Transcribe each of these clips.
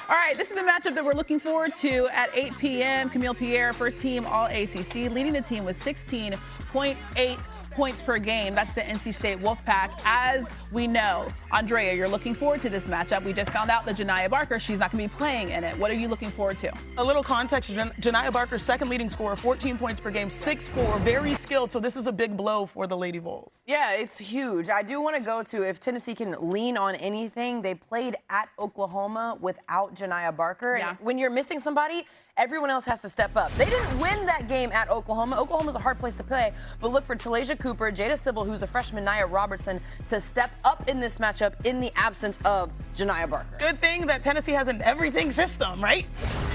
All right, this is the matchup that we're looking forward to at 8 p.m. Camille Pierre, first team All-ACC, leading the team with 16.8 points per game. That's the NC State Wolfpack. As we know, Andrea, you're looking forward to this matchup. We just found out that Janiah Barker, she's not going to be playing in it. What are you looking forward to? A little context, Janiah Barker, second leading scorer, 14 points per game, 6'4", very skilled. So this is a big blow for the Lady Vols. Yeah, it's huge. I do want to go to, if Tennessee can lean on anything, they played at Oklahoma without Janiah Barker. Yeah. And when you're missing somebody, everyone else has to step up. They didn't win that game at Oklahoma. Oklahoma's a hard place to play, but look for Talasia Cooper, Jada Sybil, who's a freshman, Nia Robertson, to step up in this matchup in the absence of Janiah Barker. Good thing that Tennessee has an everything system, right?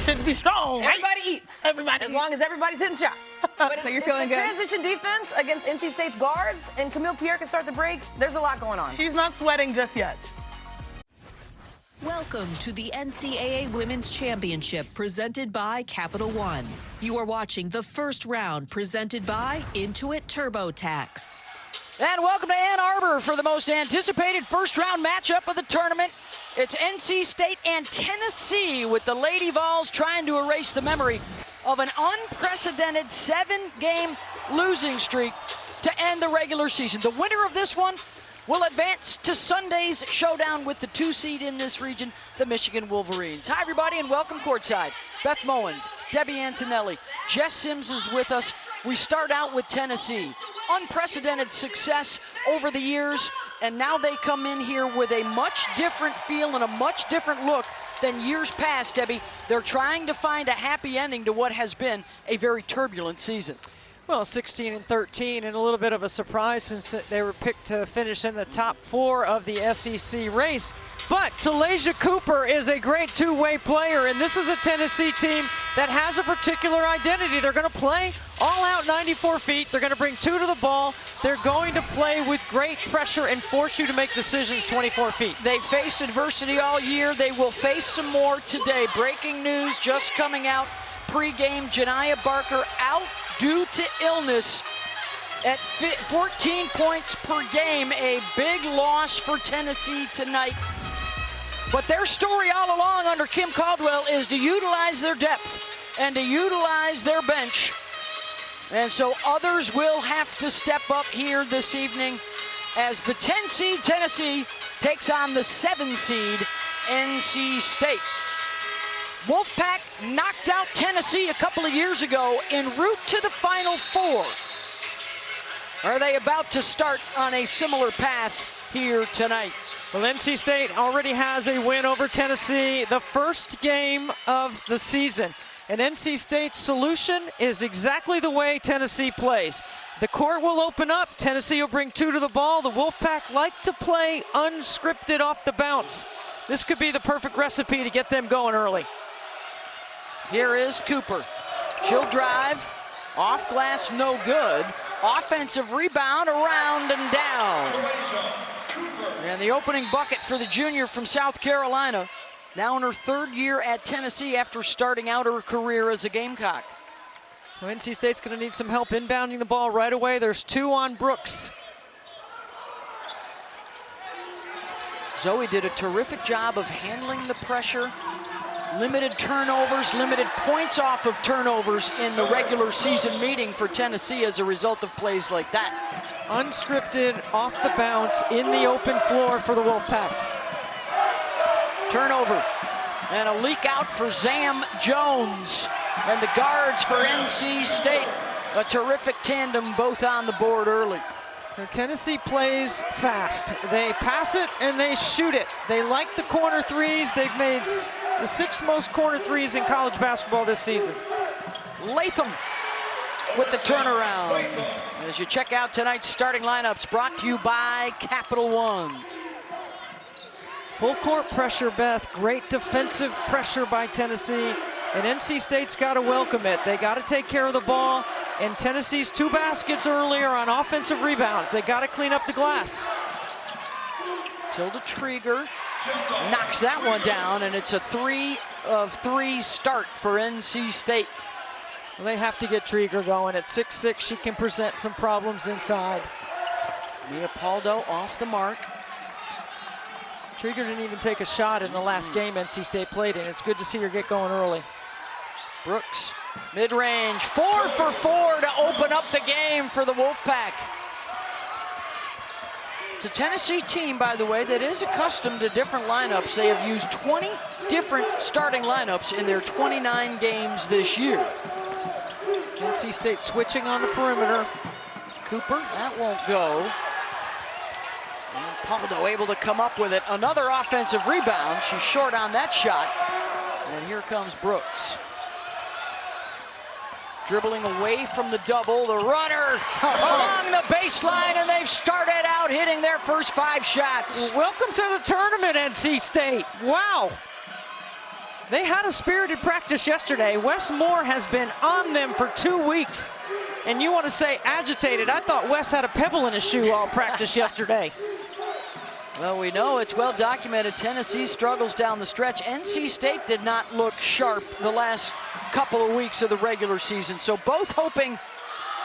Should be strong, right? Everybody eats. Everybody as long as everybody's hitting shots. But so you're feeling good? Transition defense against NC State's guards, and Camille Pierre can start the break. There's a lot going on. She's not sweating just yet. Welcome to the NCAA Women's Championship presented by Capital One. You are watching the first round presented by Intuit TurboTax. And welcome to Ann Arbor for the most anticipated first round matchup of the tournament. It's NC State and Tennessee, with the Lady Vols trying to erase the memory of an unprecedented 7-game losing streak to end the regular season. The winner of this one will advance to Sunday's showdown with the 2 seed in this region, the Michigan Wolverines. Hi, everybody, and welcome courtside. Beth Mowens, Debbie Antonelli, Jess Sims is with us. We start out with Tennessee. Unprecedented success over the years, and now they come in here with a much different feel and a much different look than years past, Debbie. They're trying to find a happy ending to what has been a very turbulent season. Well, 16-13, and a little bit of a surprise since they were picked to finish in the top 4 of the SEC race. But Talasia Cooper is a great two-way player, and this is a Tennessee team that has a particular identity. They're going to play all out 94 feet. They're going to bring 2 to the ball. They're going to play with great pressure and force you to make decisions 24 feet. They faced adversity all year. They will face some more today. Breaking news just coming out pre-game: Janiah Barker out due to illness at 14 points per game. A big loss for Tennessee tonight. But their story all along under Kim Caldwell is to utilize their depth and to utilize their bench. And so others will have to step up here this evening as the 10 seed Tennessee takes on the 7 seed NC State. Wolfpack knocked out Tennessee a couple of years ago en route to the Final Four. Are they about to start on a similar path here tonight? Well, NC State already has a win over Tennessee, the first game of the season. And NC State's solution is exactly the way Tennessee plays. The court will open up. Tennessee will bring 2 to the ball. The Wolfpack like to play unscripted off the bounce. This could be the perfect recipe to get them going early. Here is Cooper. She'll drive. Off glass, no good. Offensive rebound, around and down. And the opening bucket for the junior from South Carolina. Now in her 3rd year at Tennessee after starting out her career as a Gamecock. Well, NC State's going to need some help inbounding the ball right away. There's 2 on Brooks. Zoe did a terrific job of handling the pressure. Limited turnovers, limited points off of turnovers in the regular season meeting for Tennessee as a result of plays like that. Unscripted, off the bounce, in the open floor for the Wolfpack. Turnover, and a leak out for Zam Jones. And the guards for NC State, a terrific tandem, both on the board early. Tennessee plays fast. They pass it and they shoot it. They like the corner threes. They've made the 6th most corner threes in college basketball this season. Latham with the turnaround. As you check out tonight's starting lineups, brought to you by Capital One. Full court pressure, Beth. Great defensive pressure by Tennessee. And NC State's got to welcome it. They got to take care of the ball. And Tennessee's 2 baskets earlier on offensive rebounds. They got to clean up the glass. Tilda Trieger knocks that one down, and it's a 3 of 3 start for NC State. Well, they have to get Trieger going. At 6'6", she can present some problems inside. Mia Paldo off the mark. Trieger didn't even take a shot in the last game NC State played in. It's good to see her get going early. Brooks, mid-range, 4 for 4 to open up the game for the Wolfpack. It's a Tennessee team, by the way, that is accustomed to different lineups. They have used 20 different starting lineups in their 29 games this year. NC State switching on the perimeter. Cooper, that won't go. And Paldo able to come up with it. Another offensive rebound. She's short on that shot. And here comes Brooks. Dribbling away from the double, the runner along the baseline, and they've started out hitting their first 5 shots. Welcome to the tournament, NC State. Wow. They had a spirited practice yesterday. Wes Moore has been on them for 2 weeks. And you want to say agitated. I thought Wes had a pebble in his shoe all practice yesterday. Well, we know it's well documented. Tennessee struggles down the stretch. NC State did not look sharp the last couple of weeks of the regular season. So both hoping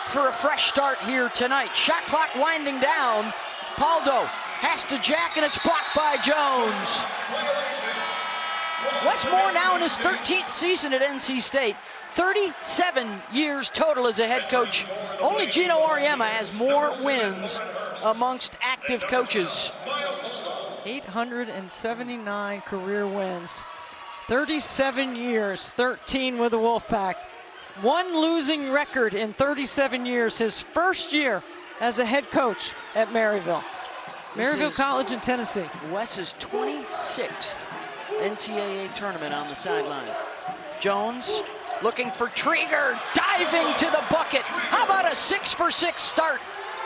for a fresh start here tonight. Shot clock winding down. Paldo has to jack, and it's blocked by Jones. Wes Moore now in his 13th season at NC State. 37 years total as a head coach. Only Gino Auriemma has more wins amongst active coaches. 879 career wins. 37 years, 13 with the Wolfpack. 1 losing record in 37 years, his first year as a head coach at Maryville. Maryville College in Tennessee. Wes's 26th NCAA tournament on the sideline. Jones looking for Trieger, diving to the bucket. How about a 6 for 6 start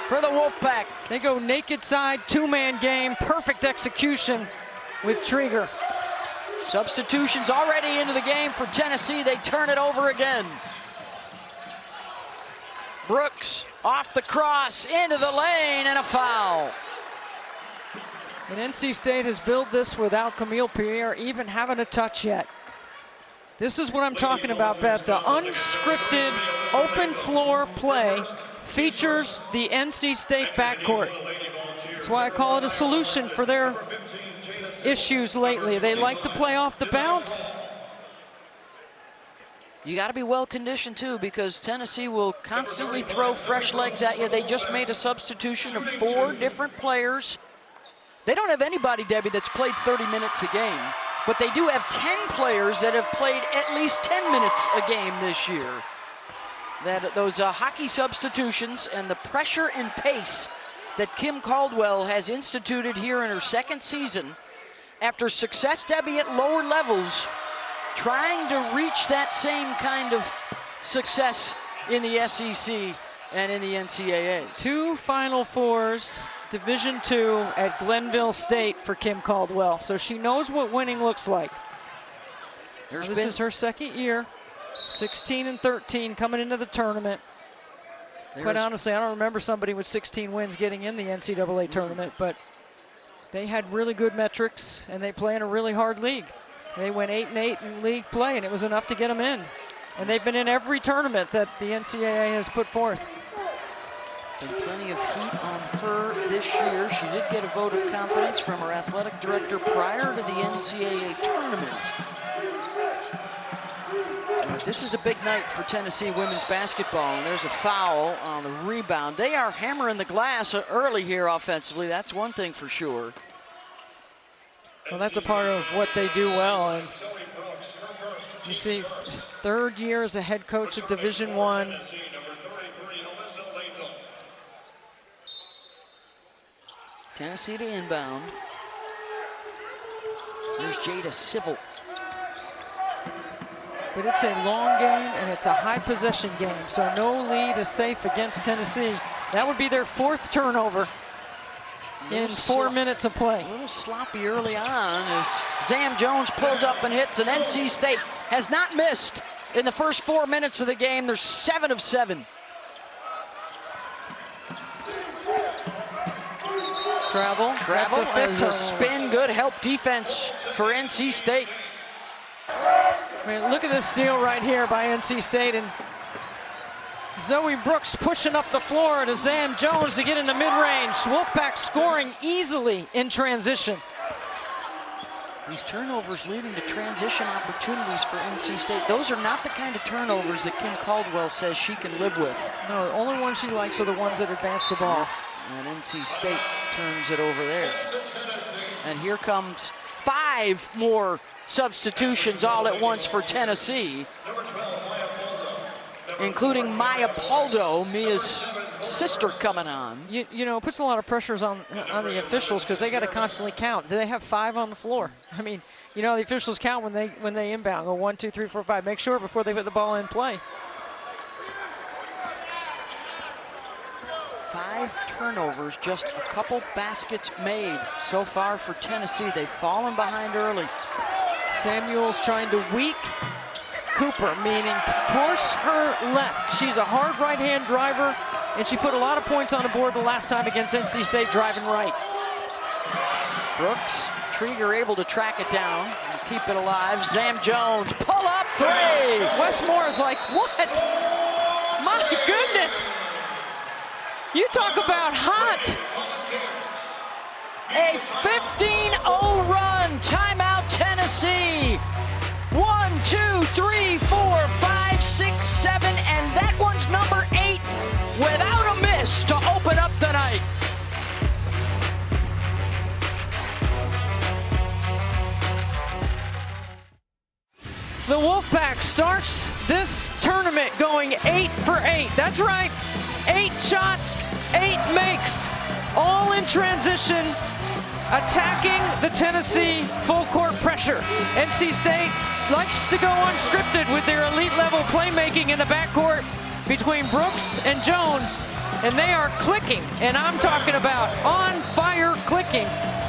for the Wolfpack? They go naked side, 2-man game, perfect execution with Trieger. Substitutions already into the game for Tennessee. They turn it over again. Brooks off the cross, into the lane, and a foul. And NC State has built this without Camille Pierre even having a touch yet. This is what I'm talking about, Beth. The unscripted open floor play features the NC State backcourt. That's why I call it a solution for their issues lately. They like to play off the bounce. You got to be well conditioned too, because Tennessee will constantly throw fresh legs at you. They just made a substitution of 4 different players. They don't have anybody, Debbie, that's played 30 minutes a game, but they do have 10 players that have played at least 10 minutes a game this year. Those hockey substitutions and the pressure and pace that Kim Caldwell has instituted here in her 2nd season, after success, Debbie, at lower levels, trying to reach that same kind of success in the SEC and in the NCAA. 2 Final Fours, Division II at Glenville State for Kim Caldwell. So she knows what winning looks like. This is her 2nd year, 16-13 coming into the tournament. Quite honestly, I don't remember somebody with 16 wins getting in the NCAA tournament, but they had really good metrics, and they play in a really hard league. They went 8-8 in league play, and it was enough to get them in. And they've been in every tournament that the NCAA has put forth. Been plenty of heat on her this year. She did get a vote of confidence from her athletic director prior to the NCAA tournament. This is a big night for Tennessee women's basketball, and there's a foul on the rebound. They are hammering the glass early here offensively. That's one thing for sure. Well, that's a part of what they do well. And you see, 3rd year as a head coach at Division I. Tennessee to inbound. There's Jada Civil. But it's a long game, and it's a high possession game, so no lead is safe against Tennessee. That would be their 4th turnover in 4 minutes of play. A little sloppy early on as Zam Jones pulls up and hits, and NC State has not missed in the first 4 minutes of the game. They're 7 of 7. Travel as a spin, good help defense for NC State. I mean, look at this steal right here by NC State, and Zoe Brooks pushing up the floor to Zam Jones to get into mid-range. Wolfpack scoring easily in transition. These turnovers leading to transition opportunities for NC State. Those are not the kind of turnovers that Kim Caldwell says she can live with. No, the only ones she likes are the ones that advance the ball. And NC State turns it over there. And here comes 5 more substitutions all at once for Tennessee, including Maya Paldo, Mia's sister, coming on. You know, it puts a lot of pressures on the officials because they got to constantly count. Do they have 5 on the floor? I mean, you know, the officials count when they inbound. Go 1, 2, 3, 4, 5. Make sure before they put the ball in play. 5 turnovers, just a couple baskets made so far for Tennessee. They've fallen behind early. Samuel's trying to weak Cooper, meaning force her left. She's a hard right-hand driver, and she put a lot of points on the board the last time against NC State driving right. Brooks, Trieger able to track it down and keep it alive. Zam Jones, pull up 3. Wes Moore is like, what? My goodness. You talk about hot. A 15-0 run. Timeout, Tennessee. 1, 2, 3, 4, 5, 6, 7, and that one's number 8 without a miss to open up the night. The Wolfpack starts this tournament going 8 for 8. That's right, 8 shots, 8 makes, all in transition, attacking the Tennessee full court pressure. NC State likes to go unscripted with their elite level playmaking in the backcourt between Brooks and Jones, and they are clicking, and I'm talking about on fire clicking,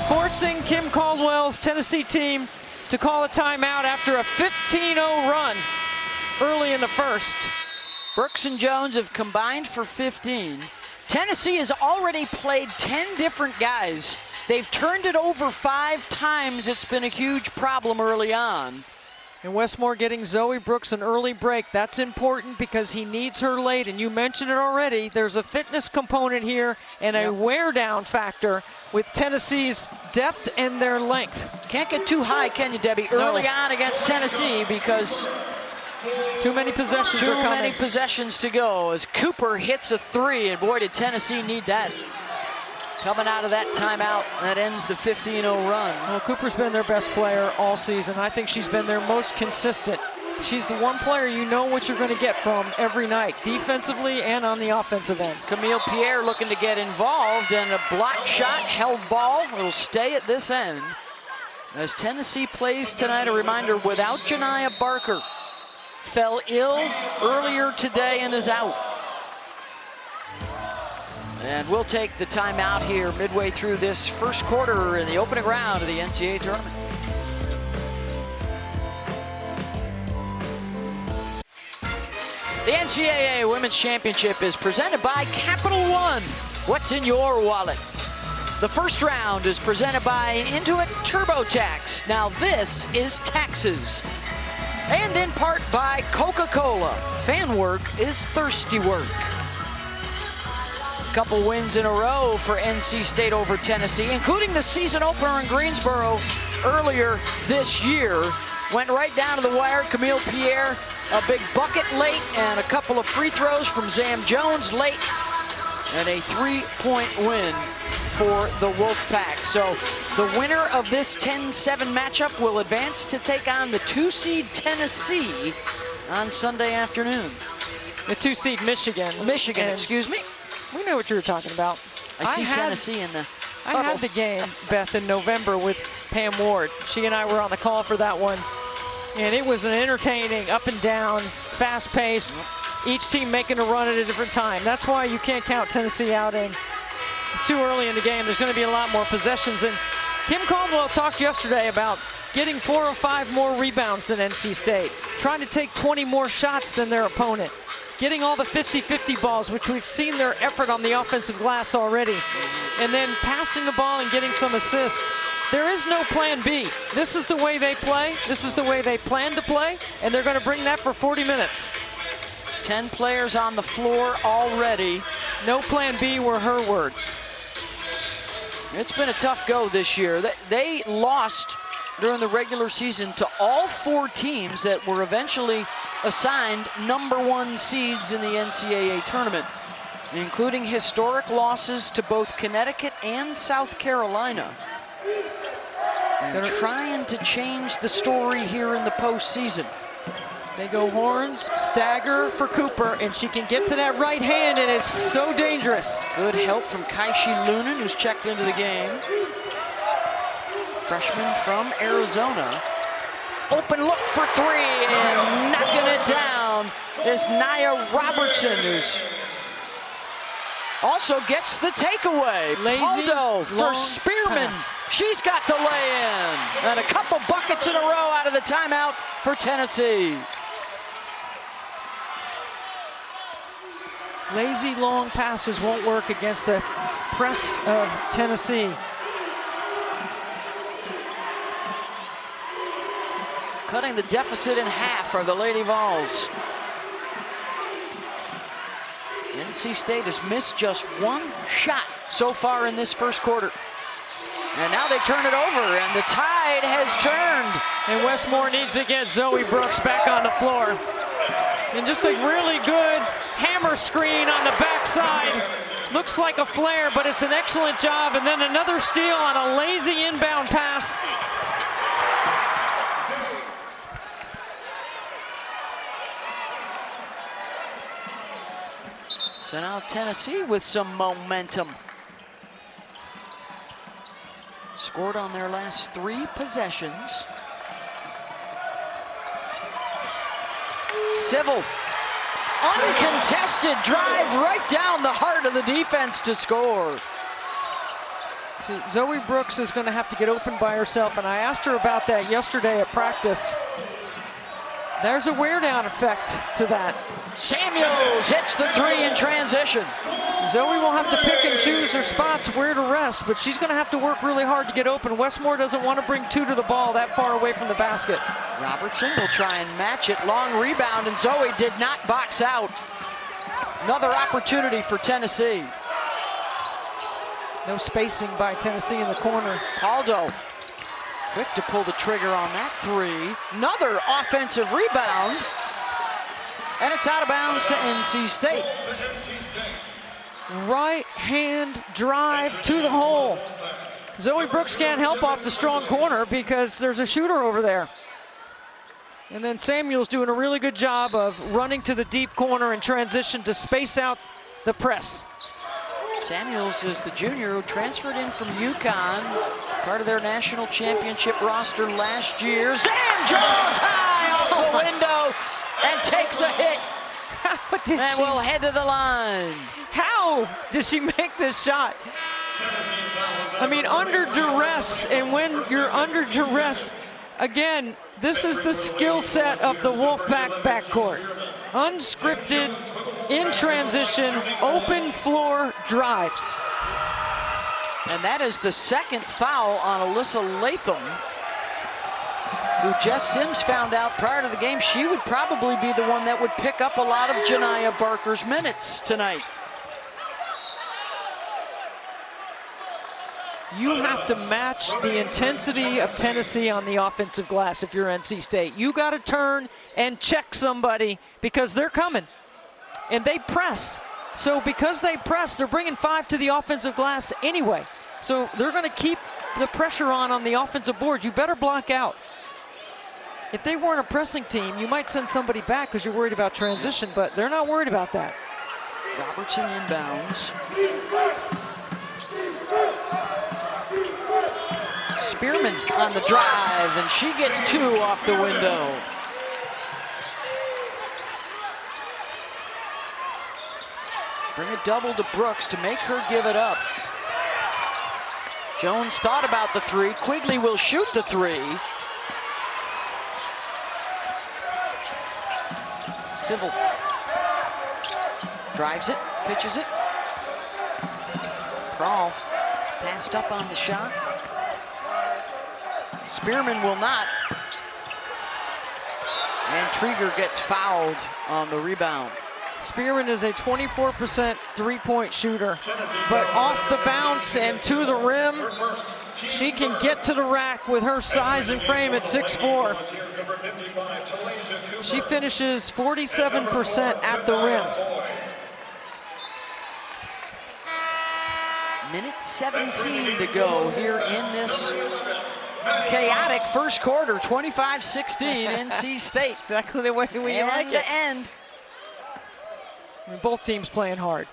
forcing Kim Caldwell's Tennessee team to call a timeout after a 15-0 run early in the first. Brooks and Jones have combined for 15. Tennessee has already played 10 different guys. They've turned it over 5 times. It's been a huge problem early on. And Westmore getting Zoe Brooks an early break. That's important because he needs her late. And you mentioned it already. There's a fitness component here and a wear down factor with Tennessee's depth and their length. Can't get too high, can you, Debbie? Early on against Tennessee because too many possessions are coming. Too many possessions to go as Cooper hits a 3. And boy, did Tennessee need that. Coming out of that timeout, that ends the 15-0 run. Well, Cooper's been their best player all season. I think she's been their most consistent. She's the one player you know what you're going to get from every night, defensively and on the offensive end. Camille Pierre looking to get involved, and a block shot, held ball. It'll stay at this end. As Tennessee plays tonight, a reminder, without Janiah Barker. Fell ill earlier today and is out. And we'll take the timeout here midway through this first quarter in the opening round of the NCAA tournament. The NCAA Women's Championship is presented by Capital One. What's in your wallet? The first round is presented by Intuit TurboTax. Now this is taxes. And in part by Coca-Cola. Fan work is thirsty work. Couple wins in a row for NC State over Tennessee, including the season opener in Greensboro earlier this year. Went right down to the wire. Camille Pierre, a big bucket late, and a couple of free throws from Zam Jones late, and a 3-point win for the Wolfpack. So the winner of this 10-7 matchup will advance to take on the 2-seed Tennessee on Sunday afternoon. The 2-seed Michigan. Michigan, excuse me. We know what you were talking about. I see Tennessee in the I bubble. had the game, Beth, in November with Pam Ward. She and I were on the call for that one. And it was an entertaining, up and down, fast paced, each team making a run at a different time. That's why you can't count Tennessee out in. It's too early in the game. There's going to be a lot more possessions. And Kim Caldwell talked yesterday about getting 4 or 5 more rebounds than NC State, trying to take 20 more shots than their opponent, getting all the 50-50 balls, which we've seen their effort on the offensive glass already, and then passing the ball and getting some assists. There is no plan B. This is the way they play. This is the way they plan to play, and they're going to bring that for 40 minutes. 10 players on the floor already. No plan B were her words. It's been a tough go this year. They lost during the regular season to all 4 teams that were eventually assigned #1 seeds in the NCAA tournament, including historic losses to both Connecticut and South Carolina. And trying to change the story here in the postseason. They go horns, stagger for Cooper, and she can get to that right hand, and it's so dangerous. Good help from Kaishi Lunan, who's checked into the game. Freshman from Arizona. Open look for 3, and knocking it down is Nia Robertson, who's also gets the takeaway. Lazy, Aldo for Spearman. pass. She's got the lay-in. And a couple buckets in a row out of the timeout for Tennessee. Lazy long passes won't work against the press of Tennessee. Cutting the deficit in half are the Lady Vols. NC State has missed just 1 shot so far in this first quarter. And now they turn it over, and the tide has turned. And Westmore needs to get Zoe Brooks back on the floor. And just a really good hammer screen on the backside. Looks like a flare, but it's an excellent job. And then another steal on a lazy inbound pass. So now Tennessee with some momentum. Scored on their last 3 possessions. Civil, uncontested drive right down the heart of the defense to score. So Zoe Brooks is going to have to get open by herself, and I asked her about that yesterday at practice. There's a wear down effect to that. Samuels hits the 3 in transition. Zoe will have to pick and choose her spots where to rest, but she's going to have to work really hard to get open. Westmore doesn't want to bring 2 to the ball that far away from the basket. Robertson will try and match it. Long rebound, and Zoe did not box out. Another opportunity for Tennessee. No spacing by Tennessee in the corner. Aldo, quick to pull the trigger on that 3. Another offensive rebound. And it's out of bounds to NC State. Right hand drive to the hole. Zoe Brooks can't help off the strong corner because there's a shooter over there. And then Samuel's doing a really good job of running to the deep corner in transition to space out the press. Samuels is the junior who transferred in from UConn, part of their national championship roster last year. Sam Jones high off the window and takes a hit. And will head to the line. How did she make this shot? I mean, under duress, and when you're under duress, again, this is the skill set of the Wolfpack backcourt. Unscripted, in transition, open floor drives. And that is the 2nd foul on Alyssa Latham, who Jess Sims found out prior to the game she would probably be the one that would pick up a lot of Janiyah Barker's minutes tonight. You have to match the intensity of Tennessee on the offensive glass if you're NC State. You got to turn and check somebody because they're coming. And they press. So because they press, they're bringing 5 to the offensive glass anyway. So they're going to keep the pressure on the offensive board. You better block out. If they weren't a pressing team, you might send somebody back because you're worried about transition, but they're not worried about that. Robertson inbounds. Spearman on the drive, and she gets 2 off the window. Bring a double to Brooks to make her give it up. Jones thought about the 3. Quigley will shoot the 3. Civil drives it, pitches it. Prawl passed up on the shot. Spearman will not. And Trieger gets fouled on the rebound. Spearman is a 24% three-point shooter, but off the bounce and to the rim, She can get to the rack with her size and frame at 6'4". She finishes 47% at the rim. Minute 17 to go here in this chaotic first quarter. 25-16 NC State. Exactly the way we like it. To end. I mean, both teams playing hard.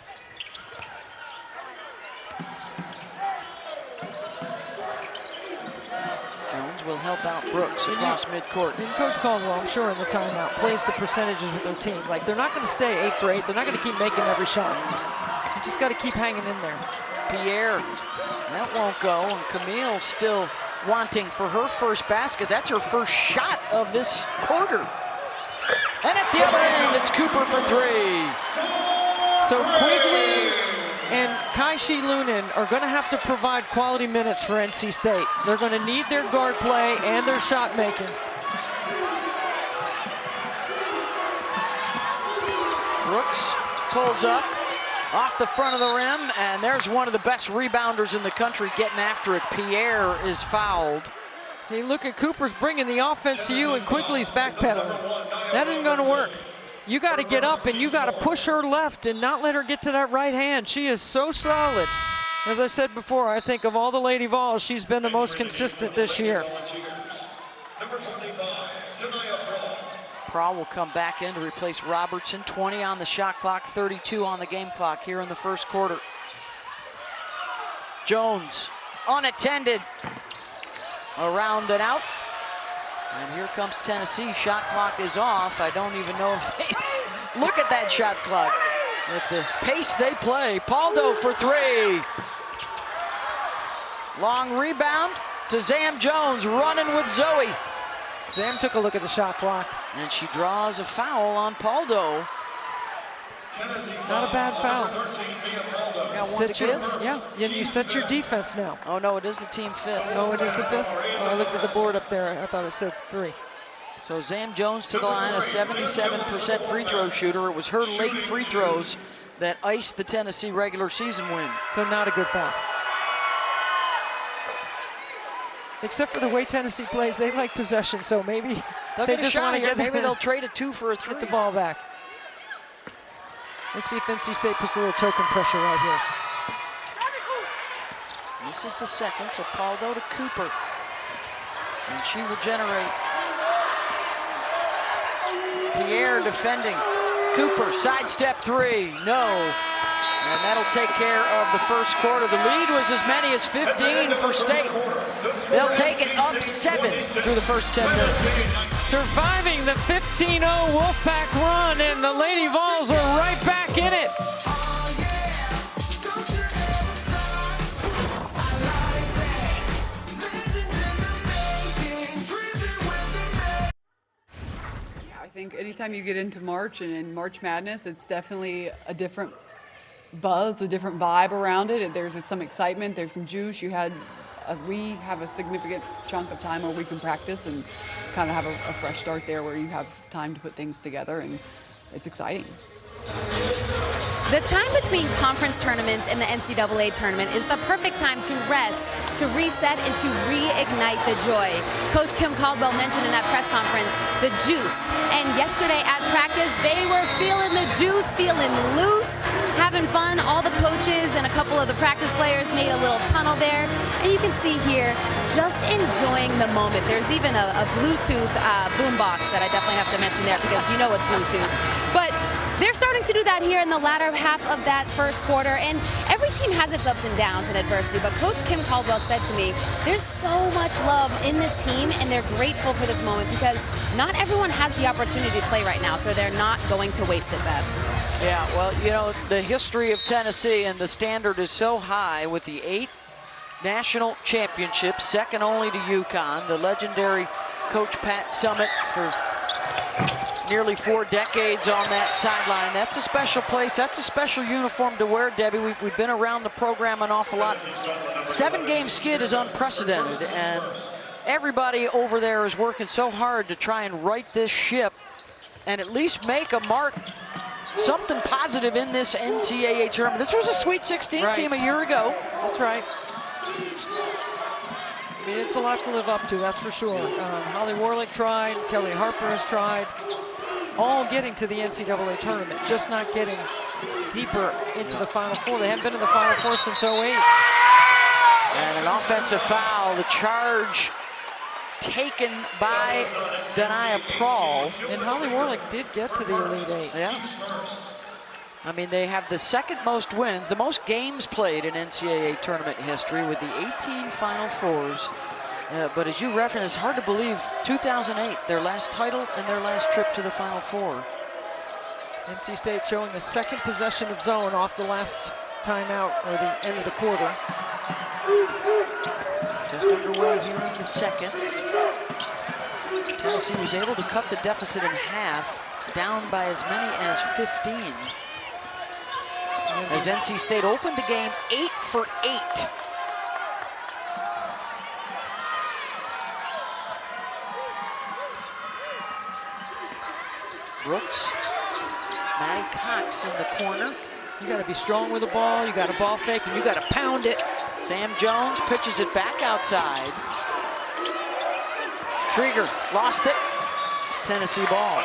Jones will help out Brooks across midcourt. And Coach Caldwell, I'm sure in the timeout, plays the percentages with their team. Like, they're not going to stay 8 for 8. They're not going to keep making every shot. You just got to keep hanging in there. Pierre, that won't go. And Camille still wanting for her first basket. That's her first shot of this quarter. And at the other end, it's Cooper for 3. So Quigley and Kaishi Lunin are going to have to provide quality minutes for NC State. They're going to need their guard play and their shot making. Brooks pulls up off the front of the rim, and there's one of the best rebounders in the country getting after it. Pierre is fouled. Hey, look at Cooper's bringing the offense to you, and Quigley's backpedaling. That isn't going to work. You got to get up, and you got to push her left and not let her get to that right hand. She is so solid. As I said before, I think of all the Lady Vols, she's been the most consistent this year. Praw will come back in to replace Robertson. 20 on the shot clock, 32 on the game clock here in the first quarter. Jones, unattended. Around and out. And here comes Tennessee. Shot clock is off. I don't even know if they look at that shot clock. At the pace they play. Paldo for 3. Long rebound to Zam Jones, running with Zoe. Zam took a look at the shot clock. And she draws a foul on Paldo. Not a bad foul. Set your, yeah, you set your defense now. Oh no, it is the team 5th. Oh, it is the 5th? Oh, I looked at the board up there. I thought it said 3. So Zam Jones to the line, a 77% free throw shooter. It was her late free throws that iced the Tennessee regular season win. So not a good foul. Except for the way Tennessee plays, they like possession, so maybe they just want to get, maybe they'll trade a 2 for a 3. Get the ball back. Let's see if NC State puts a little token pressure right here. This is the second, so Paldo to Cooper. And she will generate. Pierre defending. Cooper, sidestep 3, no. And that'll take care of the first quarter. The lead was as many as 15 for State. They'll take it up 7 through the first 10 minutes. Surviving the 15-0 Wolfpack run, and the Lady Vols are right back in it. I think anytime you get into March and in March Madness, it's definitely a different buzz, a different vibe around it. There's some excitement, there's some juice. We have a significant chunk of time where we can practice and kind of have a fresh start there where you have time to put things together, and it's exciting. The time between conference tournaments and the NCAA tournament is the perfect time to rest, to reset, and to reignite the joy. Coach Kim Caldwell mentioned in that press conference the juice. And yesterday at practice, they were feeling the juice, feeling loose, having fun. All the coaches and a couple of the practice players made a little tunnel there. And you can see here, just enjoying the moment. There's even a Bluetooth boombox that I definitely have to mention there because you know it's Bluetooth. But they're starting to do that here in the latter half of that first quarter, and every team has its ups and downs and adversity, but Coach Kim Caldwell said to me, there's so much love in this team, and they're grateful for this moment because not everyone has the opportunity to play right now, so they're not going to waste it, Beth. Yeah, well, you know, the history of Tennessee and the standard is so high with the 8 national championships, second only to UConn, the legendary Coach Pat Summitt for nearly 4 decades on that sideline. That's a special place. That's a special uniform to wear, Debbie. We've been around the program an awful lot. 7-game skid is unprecedented, and everybody over there is working so hard to try and right this ship and at least make a mark, something positive in this NCAA tournament. This was a Sweet 16 team a year ago. That's right. I mean, it's a lot to live up to, that's for sure. Holly Warlick tried, Kelly Harper has tried, all getting to the NCAA tournament, just not getting deeper into the Final Four. They haven't been in the Final Four since 08. And an offensive foul, the charge taken by Denia Prawl. And Holly Warlick did get to the Elite Eight. Yeah. I mean, they have the second most wins, the most games played in NCAA tournament history with the 18 Final Fours. But as you referenced, it's hard to believe 2008, their last title and their last trip to the Final Four. NC State showing the second possession of zone off the last timeout or the end of the quarter. Just underway here in the second. Tennessee was able to cut the deficit in half, down by as many as 15. As NC State opened the game 8 for 8. Brooks, Maddie Cox in the corner. You got to be strong with the ball, you got to ball fake, and you got to pound it. Sam Jones pitches it back outside. Trieger lost it. Tennessee ball.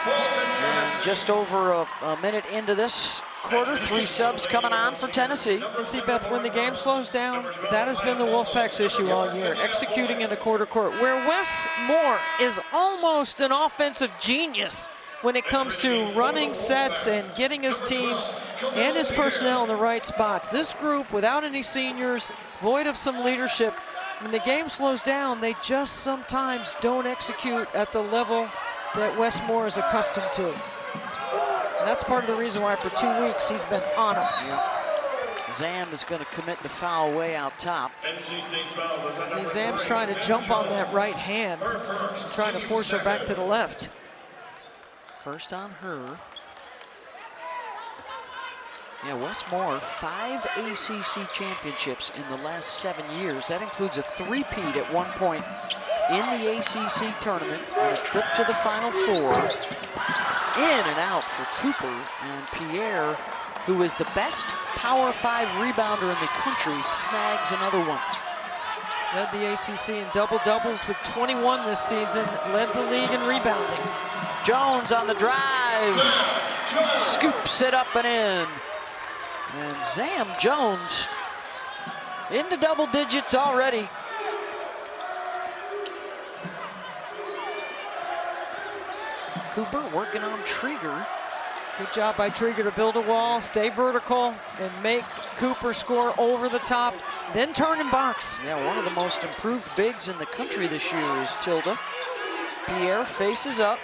And just over a minute into this quarter, 3 subs coming on for Tennessee. And see, Beth, when the game slows down, that has been the Wolfpack's issue all year, executing in the quarter court, where Wes Moore is almost an offensive genius when it comes to running sets and getting his team and his personnel in the right spots. This group, without any seniors, void of some leadership, when the game slows down, they just sometimes don't execute at the level that Wes Moore is accustomed to. And that's part of the reason why for 2 weeks he's been on him. Yep. Zam is going to commit the foul way out top. Zam's trying to jump on that right hand, trying to force her back to the left. First on her. Yeah, Wes Moore, 5 ACC championships in the last 7 years. That includes a 3-peat at one point in the ACC tournament and a trip to the Final Four. In and out for Cooper, and Pierre, who is the best Power 5 rebounder in the country, snags another one. Led the ACC in double-doubles with 21 this season, led the league in rebounding. Jones on the drive, scoops it up and in. And Zam Jones into double digits already. Cooper working on Trieger. Good job by Trieger to build a wall, stay vertical, and make Cooper score over the top, then turn and box. Yeah, one of the most improved bigs in the country this year is Tilda. Pierre faces up.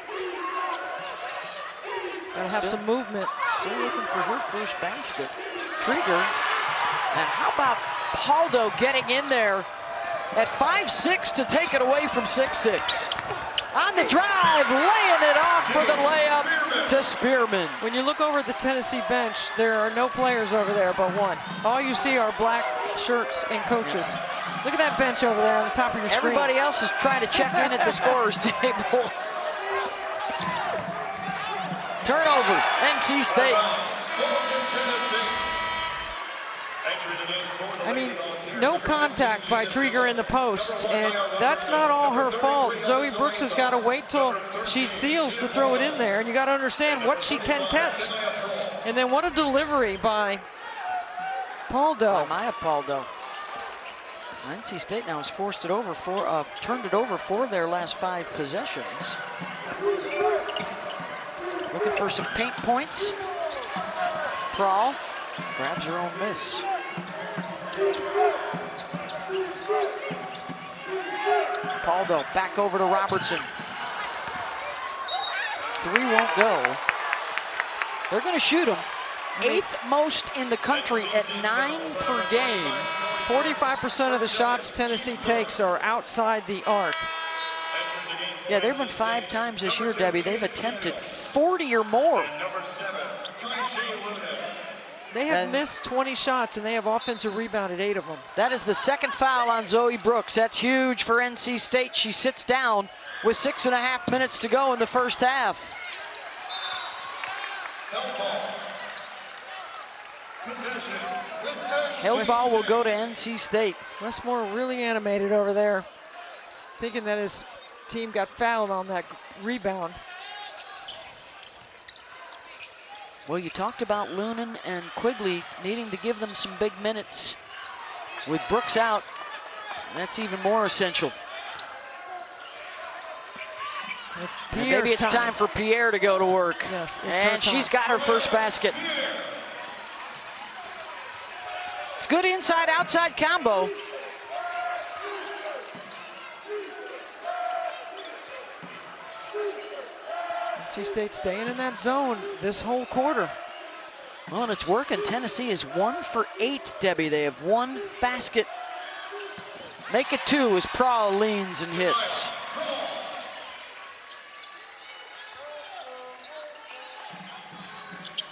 Gotta have some movement. Still looking for her first basket. Trieger, and how about Paldo getting in there at 5'6" to take it away from 6'6". On the drive, laying it off for the layup to Spearman. When you look over at the Tennessee bench, there are no players over there but one. All you see are black shirts and coaches. Look at that bench over there on the top of your screen. Everybody else is trying to check in at the scorer's table. Turnover, NC State. I mean, no contact by Trieger in the post, and that's not all her fault. Zoe Brooks has got to wait till she seals to throw it in there, and you got to understand what she can catch. And then what a delivery by Paldo. Maya Paldo. NC State now has forced it over turned it over 4 of their last 5 possessions. Looking for some paint points. Prawl grabs her own miss. Paldo back over to Robertson. 3 won't go. They're going to shoot him. 8th most in the country at 9 per game. 45% of the shots Tennessee takes are outside the arc. Yeah, there have been 5 times this year, Debbie, they've attempted 40 or more. They have missed 20 shots, and they have offensive rebounded 8 of them. That is the second foul on Zoe Brooks. That's huge for NC State. She sits down with 6.5 minutes to go in the first half. Held ball will go to NC State. Westmore really animated over there, thinking that his team got fouled on that rebound. Well, you talked about Lunan and Quigley needing to give them some big minutes. With Brooks out, that's even more essential. And maybe it's time for Pierre to go to work. Yes, and she's got her first basket. It's good inside-outside combo. NC State staying in that zone this whole quarter. Well, and it's working. Tennessee is 1 for 8, Debbie. They have 1 basket. Make it 2 as Prahl leans and hits.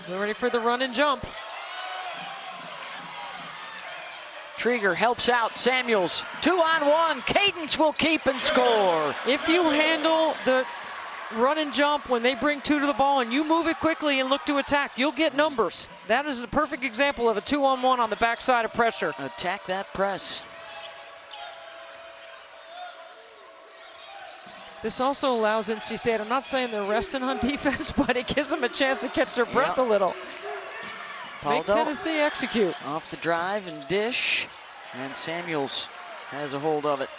They're ready for the run and jump. Trieger helps out Samuels. 2-on-1. Cadence will keep and score. If you handle the run and jump when they bring 2 to the ball and you move it quickly and look to attack, you'll get numbers. That is a perfect example of a 2-on-1 on the backside of pressure. Attack that press. This also allows NC State, I'm not saying they're resting on defense, but it gives them a chance to catch their breath a little. Make Tennessee execute. Off the drive and dish, and Samuels has a hold of it.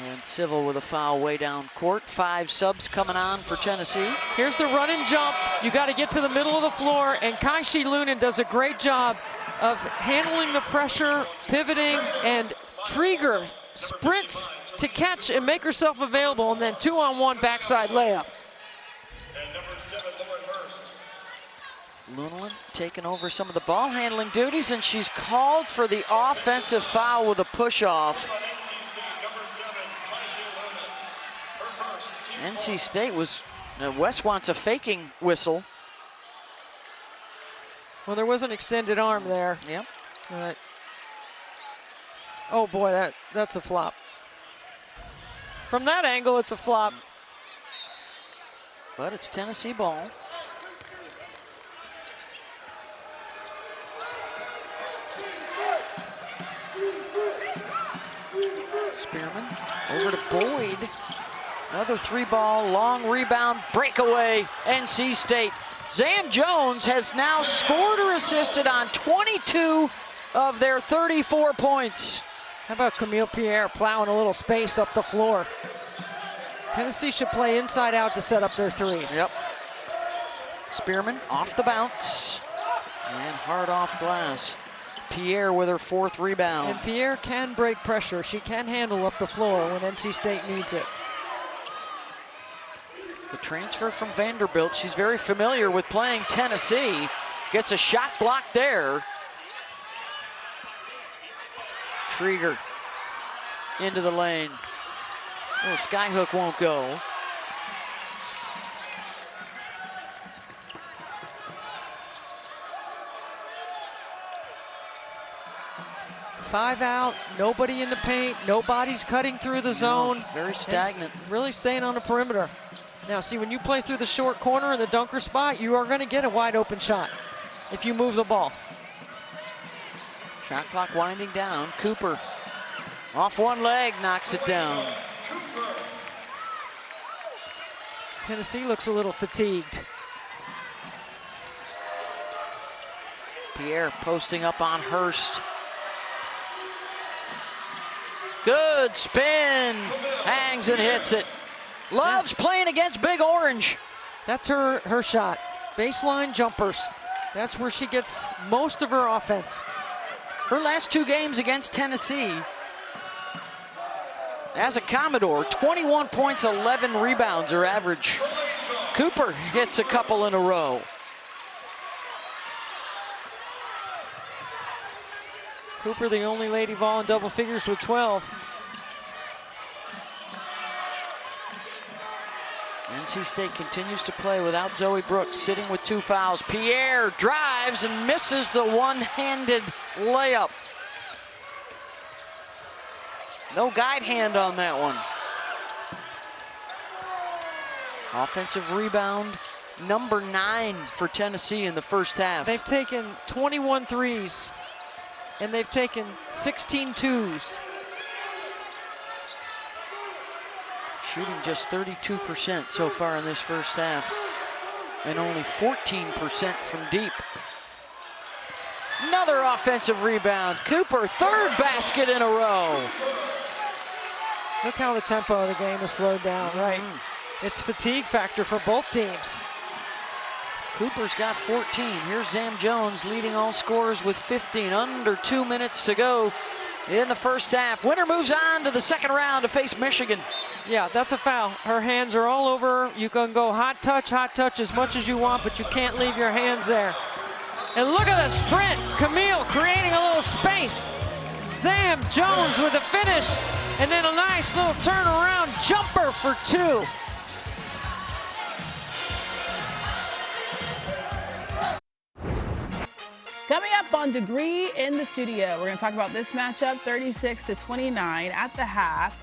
And Civil with a foul way down court. 5 subs coming on for Tennessee. Here's the run and jump. You got to get to the middle of the floor, and Kaishi Lunan does a great job of handling the pressure, pivoting, and Trieger sprints to catch and make herself available, and then 2-on-1 backside layup. Lunan taking over some of the ball handling duties, and she's called for the offensive foul with a push-off. NC State was, West wants a faking whistle. Well, there was an extended arm there. Yep. Oh boy, that's a flop. From that angle, it's a flop. But it's Tennessee ball. Spearman over to Boyd. Another 3-ball, long rebound, breakaway, NC State. Zam Jones has now scored or assisted on 22 of their 34 points. How about Camille Pierre plowing a little space up the floor? Tennessee should play inside out to set up their threes. Yep. Spearman off the bounce and hard off glass. Pierre with her 4th rebound. And Pierre can break pressure. She can handle up the floor when NC State needs it. The transfer from Vanderbilt, she's very familiar with playing Tennessee. Gets a shot block there. Trieger into the lane. Little skyhook won't go. Five out, nobody in the paint, nobody's cutting through the zone. Very stagnant. It's really staying on the perimeter. Now see, when you play through the short corner in the dunker spot, you are gonna get a wide open shot if you move the ball. Shot clock winding down. Cooper off one leg, knocks it down. Tennessee looks a little fatigued. Pierre posting up on Hurst. Good spin, hangs and hits it. Loves playing against Big Orange. That's her shot. Baseline jumpers. That's where she gets most of her offense. Her last 2 games against Tennessee, as a Commodore, 21 points, 11 rebounds her average. Cooper hits a couple in a row. Cooper, the only Lady Vol in double figures with 12. NC State continues to play without Zoe Brooks, sitting with 2 fouls. Pierre drives and misses the one-handed layup. No guide hand on that one. Offensive rebound number 9 for Tennessee in the first half. They've taken 21 threes, and they've taken 16 twos. Shooting just 32% so far in this first half, and only 14% from deep. Another offensive rebound. Cooper, third basket in a row. Look how the tempo of the game has slowed down, right? It's fatigue factor for both teams. Cooper's got 14. Here's Zam Jones leading all scorers with 15. Under 2 minutes to go in the first half. Winner moves on to the second round to face Michigan. Yeah, that's a foul. Her hands are all over. You can go hot touch as much as you want, but you can't leave your hands there. And look at the sprint. Camille creating a little space. Zam Jones with the finish. And then a nice little turnaround jumper for 2. Coming up on Degree in the studio, we're going to talk about this matchup, 36-29 at the half,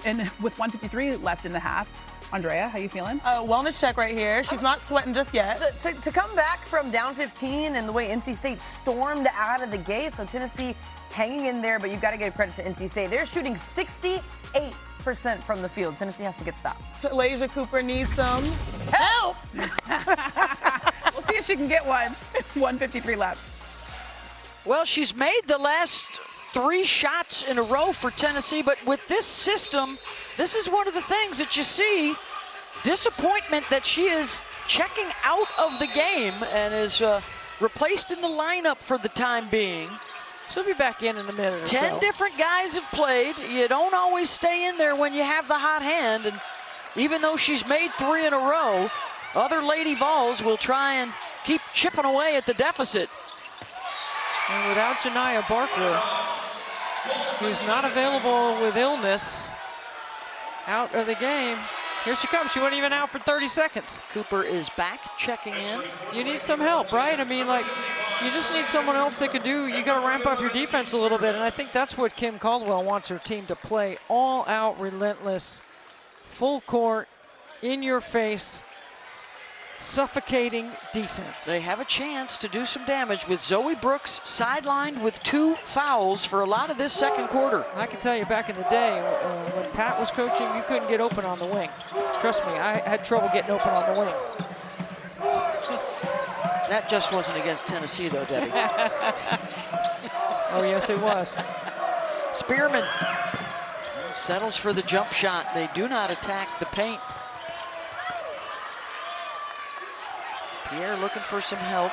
and with 1:53 left in the half. Andrea, how you feeling? Wellness check right here. She's not sweating just yet. To come back from down 15 and the way NC State stormed out of the gate, so Tennessee hanging in there, but you've got to give credit to NC State. They're shooting 68% from the field. Tennessee has to get stops. Talaysia Cooper needs some help. We'll see if she can get one. 1:53 left. Well, she's made the last 3 shots in a row for Tennessee, but with this system, this is one of the things that you see. Disappointment that she is checking out of the game and is replaced in the lineup for the time being. She'll be back in a minute or 10 so. different guys have played. You don't always stay in there when you have the hot hand, and even though she's made 3 in a row, other Lady Vols will try and keep chipping away at the deficit. And without Janiyah Barker, who's not available with illness, out of the game. Here she comes. She wasn't even out for 30 seconds. Cooper is back, checking in. You need some help, right? I mean, like, you just need someone else that can do. You got to ramp up your defense a little bit, and I think that's what Kim Caldwell wants her team to play. All out, relentless, full court, in your face, suffocating defense. They have a chance to do some damage with Zoe Brooks sidelined with 2 fouls for a lot of this second quarter. I can tell you back in the day when Pat was coaching, you couldn't get open on the wing. Trust me, I had trouble getting open on the wing. That just wasn't against Tennessee though, Debbie. Oh yes, it was. Spearman settles for the jump shot. They do not attack the paint. Pierre looking for some help.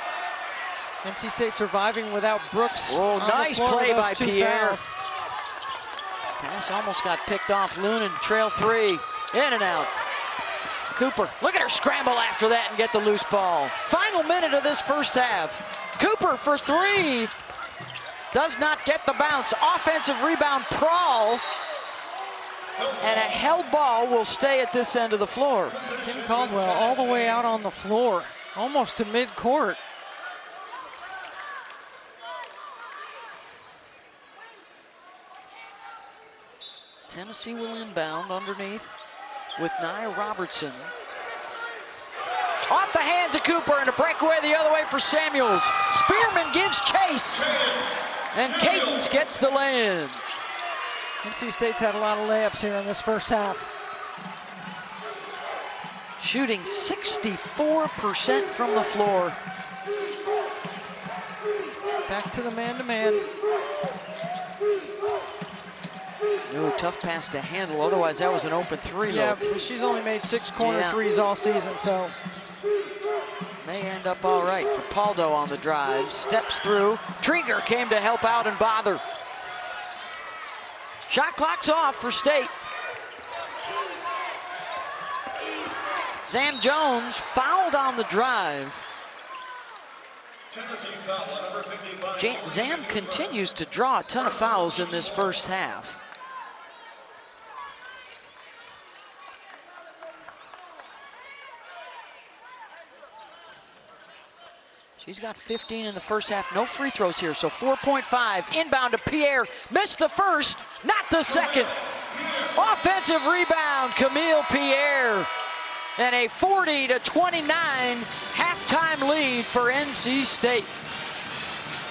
NC State surviving without Brooks. Oh, nice play by Pierre. Fouls. Pass almost got picked off. Lunan trail 3. In and out. Cooper, look at her scramble after that and get the loose ball. Final minute of this first half. Cooper for 3. Does not get the bounce. Offensive rebound, Prawl. And a held ball will stay at this end of the floor. Kim Caldwell all the way out on the floor, almost to mid-court. Tennessee will inbound underneath with Nia Robertson. Off the hands of Cooper and a breakaway the other way for Samuels. Spearman gives chase. And Cadence gets the lay-in. NC State's had a lot of layups here in this first half. Shooting 64% from the floor. Back to the man-to-man. Ooh, tough pass to handle. Otherwise, that was an open 3 Yeah, look. but she's only made 6 corner threes all season, so. May end up all right for Paldo on the drive. Steps through. Trieger came to help out and bother. Shot clock's off for State. Zam Jones fouled on the drive. Zam continues to draw a ton of fouls in this first half. She's got 15 in the first half. No free throws here, so 4.5. Inbound to Pierre. Missed the first, not the second. Offensive rebound, Camille Pierre. and a 40-29 halftime lead for NC State.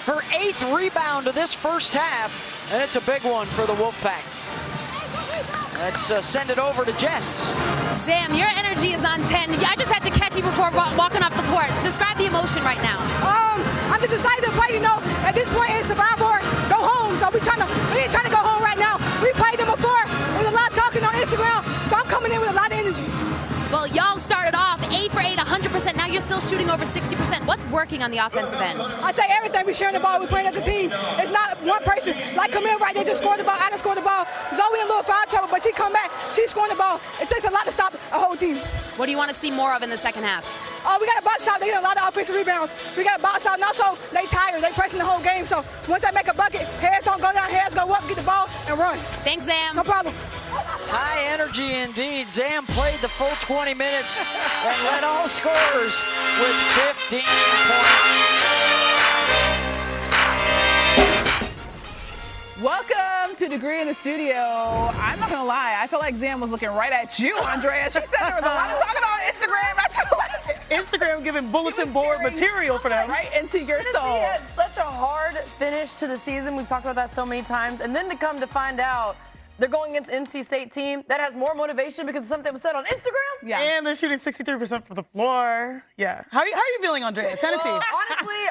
Her 8th rebound of this first half, and it's a big one for the Wolfpack. Let's send it over to Jess. Sam, your energy is on 10. I just had to catch you before walking off the court. Describe the emotion right now. I'm just excited to play, At this point, it's Arbor, go home. So we ain't trying to go home right now. We played them before. There was a lot of talking on Instagram, so I'm coming in with a lot of energy. Well, y'all started off 8 for 8, 100%. Now you're still shooting over 60%. What's working on the offensive end? I say everything. We sharing the ball. We playing as a team. It's not one person. Like Camille right there just scored the ball. I just scored the ball. Zoe in a little foul trouble, but she come back. She's scoring the ball. It takes a lot to stop a whole team. What do you want to see more of in the second half? We got to box out. They get a lot of offensive rebounds. We got to box out. And also, they tired. They pressing the whole game. So once they make a bucket, heads don't go down, heads go up, get the ball, and run. Thanks, Zam. No problem. High energy indeed. Zam played the full 20 minutes and led all scorers with 15 points. Welcome to Degree in the Studio. I'm not gonna lie, I felt like Zam was looking right at you, Andrea. She said there was a lot of talking on Instagram. I feel like Instagram giving bulletin board material for them. Right into your Tennessee soul. had such a hard finish to the season. We've talked about that so many times. And then to come to find out they're going against NC State team that has more motivation because of something that was said on Instagram. Yeah. And they're shooting 63% from the floor. Yeah. How are you feeling, Andrea? Tennessee. Well,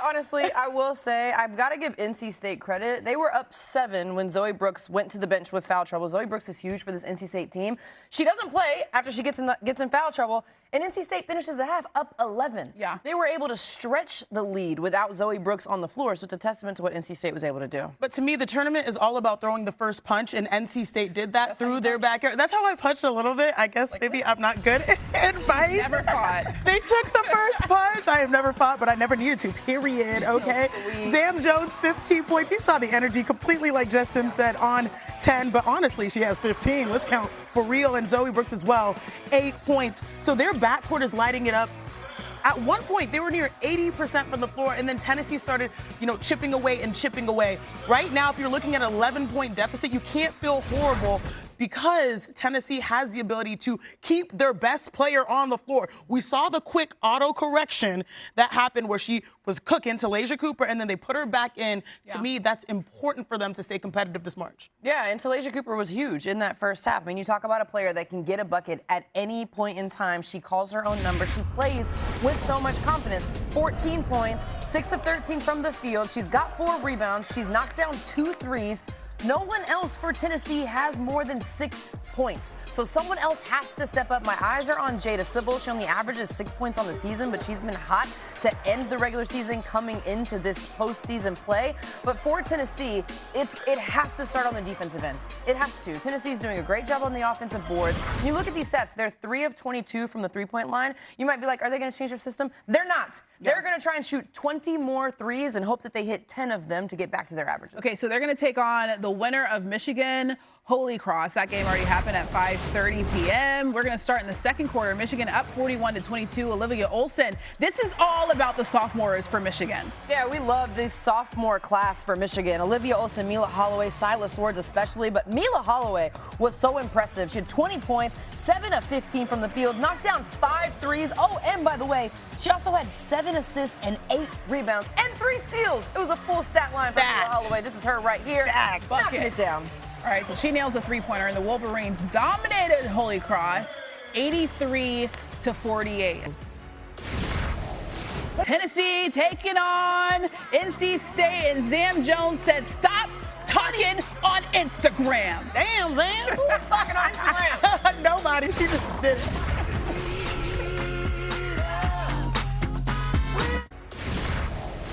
honestly, I will say I've got to give NC State credit. They were up 7 when Zoe Brooks went to the bench with foul trouble. Zoe Brooks is huge for this NC State team. She doesn't play after she gets in foul trouble, and NC State finishes the half up 11. Yeah. They were able to stretch the lead without Zoe Brooks on the floor, so it's a testament to what NC State was able to do. But to me, the tournament is all about throwing the first punch, and NC State did that through their backyard. That's how I punched a little bit. I guess maybe I'm not good at fighting. Never fought. They took the first punch. I have never fought, but I never needed to, period, okay? So Zam Jones, 15 points. You saw the energy completely, like Jess Sim said, on 10, but honestly, she has 15. Let's count for real, and Zoe Brooks as well, 8 points. So their backcourt is lighting it up. At one point, they were near 80% from the floor, and then Tennessee started, chipping away and chipping away. Right now, if you're looking at an 11-point deficit, you can't feel horrible because Tennessee has the ability to keep their best player on the floor. We saw the quick auto correction that happened where she was cooking Talasia Cooper, and then they put her back in. Yeah. To me, that's important for them to stay competitive this March. Yeah, and Talasia Cooper was huge in that first half. I mean, you talk about a player that can get a bucket at any point in time. She calls her own number. She plays with so much confidence. 14 points, 6 of 13 from the field. She's got 4 rebounds. She's knocked down 2 threes. No one else for Tennessee has more than 6 points. So someone else has to step up. My eyes are on Jada Sybil. She only averages 6 points on the season, but she's been hot to end the regular season coming into this postseason play. But for Tennessee, it has to start on the defensive end. It has to. Tennessee's doing a great job on the offensive boards. When you look at these stats, they're 3 of 22 from the three-point line. You might be like, are they going to change their system? They're not. Yeah. They're going to try and shoot 20 more threes and hope that they hit 10 of them to get back to their averages. Okay, so they're going to take on the winner of Michigan Holy Cross. That game already happened at 5:30 p.m. We're going to start in the second quarter. Michigan up 41-22. Olivia Olson. This is all about the sophomores for Michigan. Yeah, we love this sophomore class for Michigan. Olivia Olson, Mila Holloway, Silas Swords especially, but Mila Holloway was so impressive. She had 20 points, 7 of 15 from the field, knocked down 5 threes. Oh, and by the way, she also had 7 assists and 8 rebounds and 3 steals. It was a full stat line for Mila Holloway. This is her right here. Knocking it down. All right, so she nails a three-pointer, and the Wolverines dominated Holy Cross 83-48. Tennessee taking on NC State, and Zam Jones said, stop talking on Instagram. Damn, Zam. Who's talking on Instagram? Nobody. She just did it.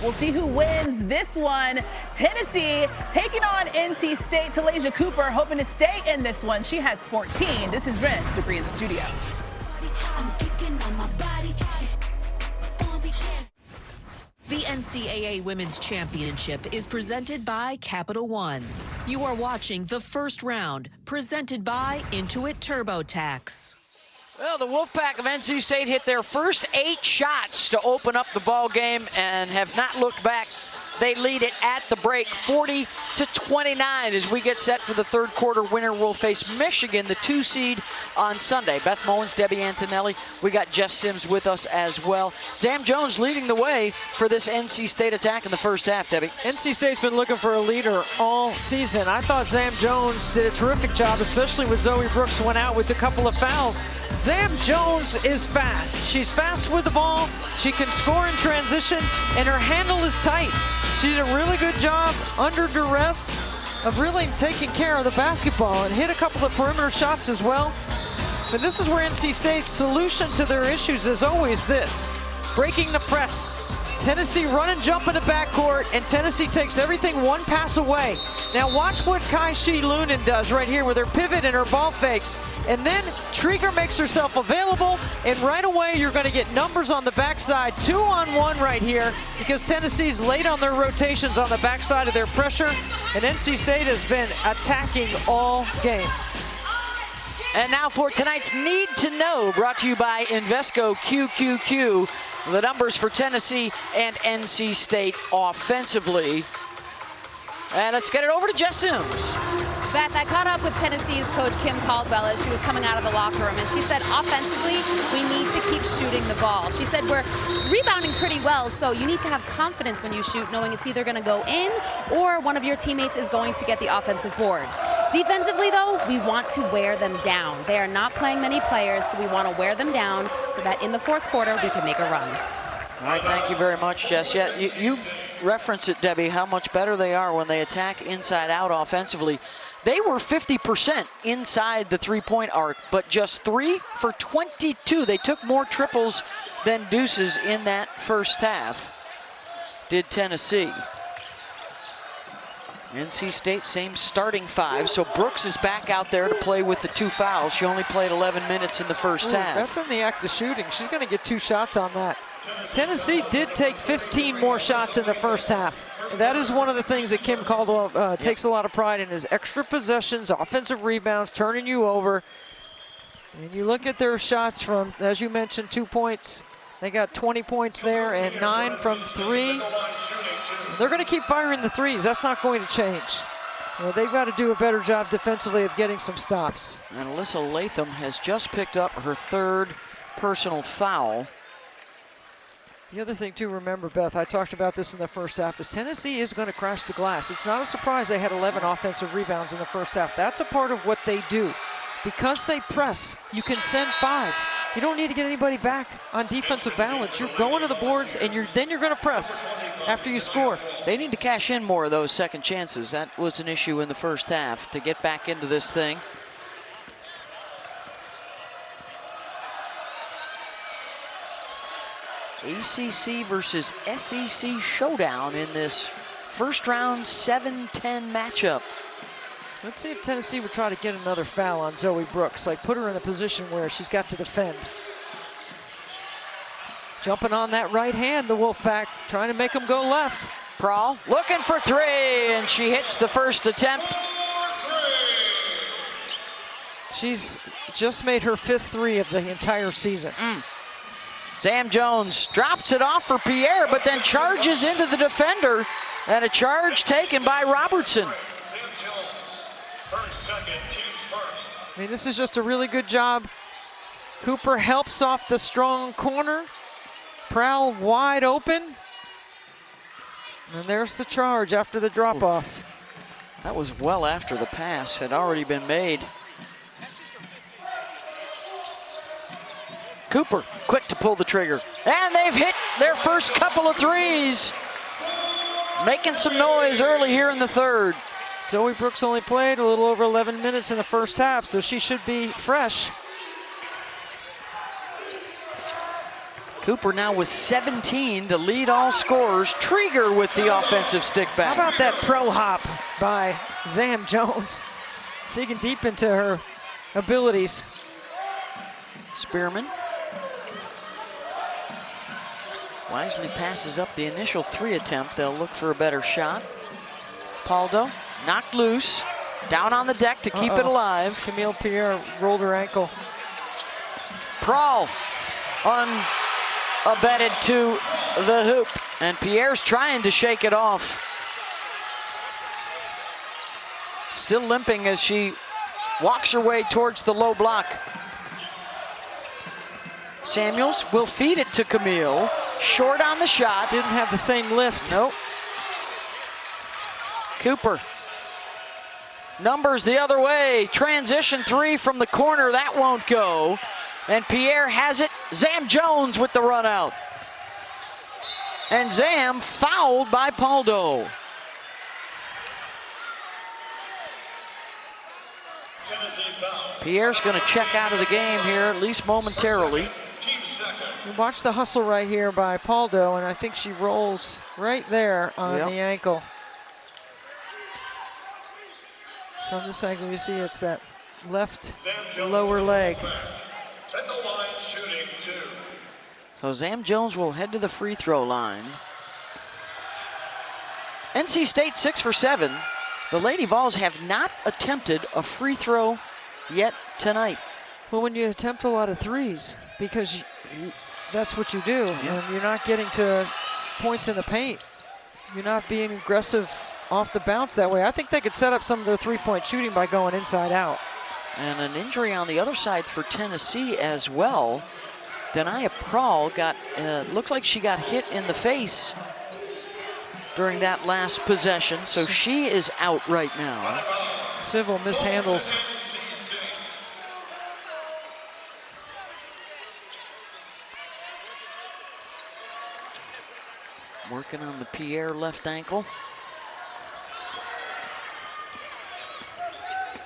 We'll see who wins this one. Tennessee taking on NC State. Talasia Cooper hoping to stay in this one. She has 14. This is Ren, Degree in the Studio. The NCAA Women's Championship is presented by Capital One. You are watching the first round, presented by Intuit TurboTax. Well, the Wolfpack of NC State hit their first 8 shots to open up the ball game and have not looked back They lead it at the break 40-29 as we get set for the third quarter. Winner will face Michigan, the 2 seed, on Sunday. Beth Mullins, Debbie Antonelli. We got Jess Sims with us as well. Zam Jones leading the way for this NC State attack in the first half, Debbie. NC State's been looking for a leader all season. I thought Zam Jones did a terrific job, especially with Zoe Brooks went out with a couple of fouls. Zam Jones is fast. She's fast with the ball. She can score in transition, and her handle is tight. She did a really good job under duress of really taking care of the basketball and hit a couple of perimeter shots as well. But this is where NC State's solution to their issues is always this: breaking the press. Tennessee run and jump in the backcourt, and Tennessee takes everything one pass away. Now watch what Kai-Shi Lunin does right here with her pivot and her ball fakes. And then Trieger makes herself available, and right away you're going to get numbers on the backside. 2-on-1 right here because Tennessee's late on their rotations on the backside of their pressure, and NC State has been attacking all game. And now for tonight's Need to Know, brought to you by Invesco QQQ. The numbers for Tennessee and NC State offensively. And let's get it over to Jess Sims. Beth, I caught up with Tennessee's coach Kim Caldwell as she was coming out of the locker room, and she said offensively we need to keep shooting the ball. She said we're rebounding pretty well, so you need to have confidence when you shoot, knowing it's either going to go in or one of your teammates is going to get the offensive board. Defensively, though, we want to wear them down. They are not playing many players, so we want to wear them down so that in the fourth quarter we can make a run. All right, thank you very much, Jess. Yeah, you referenced it, Debbie, how much better they are when they attack inside out offensively. They were 50% inside the three-point arc, but just 3 for 22. They took more triples than deuces in that first half, did Tennessee. NC State, same starting 5, so Brooks is back out there to play with the 2 fouls. She only played 11 minutes in the first half. That's in the act of shooting. She's going to get 2 shots on that. Tennessee did take 15 more shots in the first half. That is one of the things that Kim Caldwell takes a lot of pride in, is extra possessions, offensive rebounds, turning you over. And you look at their shots from, as you mentioned, 2 points. They got 20 points there and 9 from 3. They're going to keep firing the threes. That's not going to change. Well, they've got to do a better job defensively of getting some stops. And Alyssa Latham has just picked up her 3rd personal foul. The other thing to remember, Beth, I talked about this in the first half, is Tennessee is going to crash the glass. It's not a surprise they had 11 offensive rebounds in the first half. That's a part of what they do. Because they press, you can send 5. You don't need to get anybody back on defensive balance. You're going to the boards, and then you're going to press after you score. They need to cash in more of those second chances. That was an issue in the first half to get back into this thing. ACC versus SEC showdown in this first round 7-10 matchup. Let's see if Tennessee would try to get another foul on Zoe Brooks, like put her in a position where she's got to defend. Jumping on that right hand, the Wolfpack, trying to make them go left. Prahl looking for 3, and she hits the first attempt. She's just made her 5th 3 of the entire season. Zam Jones drops it off for Pierre, but then charges into the defender, and a charge taken by Robertson. I mean, this is just a really good job. Cooper helps off the strong corner. Prahl wide open. And there's the charge after the drop-off. That was well after the pass had already been made. Cooper, quick to pull the trigger. And they've hit their first couple of threes. Making some noise early here in the third. Zoe Brooks only played a little over 11 minutes in the first half, so she should be fresh. Cooper now with 17 to lead all scorers. Trieger with the offensive stick back. How about that pro hop by Zam Jones? Digging deep into her abilities. Spearman wisely passes up the initial 3 attempt. They'll look for a better shot. Paldo knocked loose, down on the deck to keep it alive. Camille Pierre rolled her ankle. Prahl abetted to the hoop, and Pierre's trying to shake it off. Still limping as she walks her way towards the low block. Samuels will feed it to Camille. Short on the shot. Didn't have the same lift. Nope. Cooper. Numbers the other way. Transition three from the corner. That won't go. And Pierre has it. Zam Jones with the run out. And Zam fouled by Paldo. Pierre's going to check out of the game here, at least momentarily. You watch the hustle right here by Paldo, and I think she rolls right there on the ankle. From this angle, you see it's that left lower leg. At the line, shooting 2. So Zam Jones will head to the free throw line. NC State 6 for 7. The Lady Vols have not attempted a free throw yet tonight. Well, when you attempt a lot of threes, because that's what you do, and you're not getting to points in the paint. You're not being aggressive off the bounce that way. I think they could set up some of their three-point shooting by going inside out. And an injury on the other side for Tennessee as well. Denia Prawl got, looks like she got hit in the face during that last possession, so she is out right now. Civil mishandles. Working on the Pierre left ankle.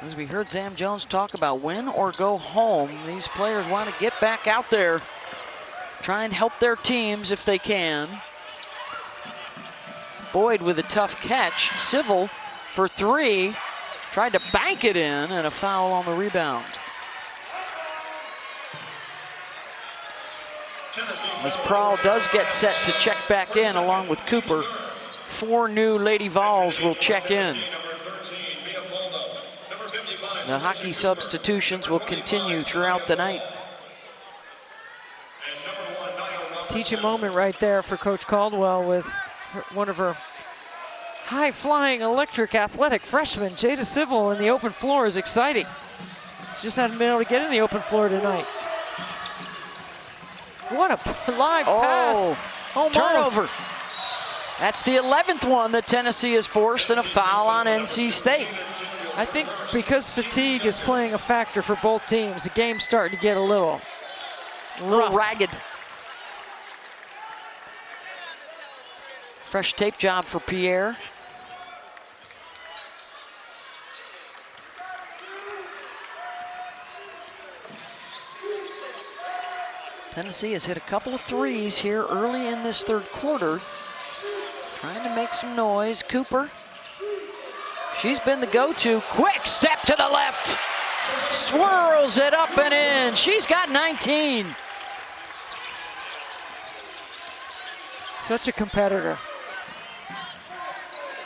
As we heard Zam Jones talk about win or go home, these players want to get back out there, try and help their teams if they can. Boyd with a tough catch. Civil for three, tried to bank it in, and a foul on the rebound. As Prawl does get set to check back in along with Cooper. 4 new Lady Vols will check in. The hockey substitutions will continue throughout the night. Teaching moment right there for Coach Caldwell with one of her high-flying, electric, athletic freshmen. Jada Civil in the open floor is exciting. Just hadn't been able to get in the open floor tonight. What a live pass. Almost. Turnover. That's the 11th one that Tennessee has forced, and a foul on NC State. I think because fatigue is playing a factor for both teams, the game's starting to get a little ragged. Fresh tape job for Pierre. Tennessee has hit a couple of threes here early in this third quarter. Trying to make some noise. Cooper. She's been the go-to. Quick step to the left. Swirls it up and in. She's got 19. Such a competitor.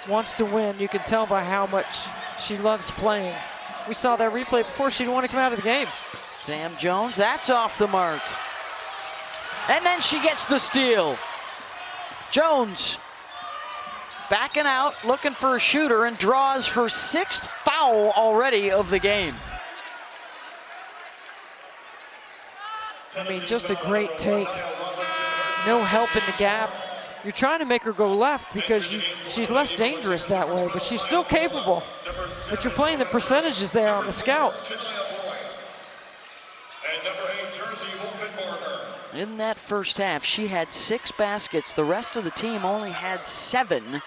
Wants to win. You can tell by how much she loves playing. We saw that replay before. She didn't want to come out of the game. Zam Jones, that's off the mark. And then she gets the steal. Jones backing out, looking for a shooter, and draws her 6th foul already of the game. I mean, just a great take. No help in the gap. You're trying to make her go left because she's less dangerous that way, but she's still capable. But you're playing the percentages there on the scout. In that first half, she had 6 baskets. The rest of the team only had 7.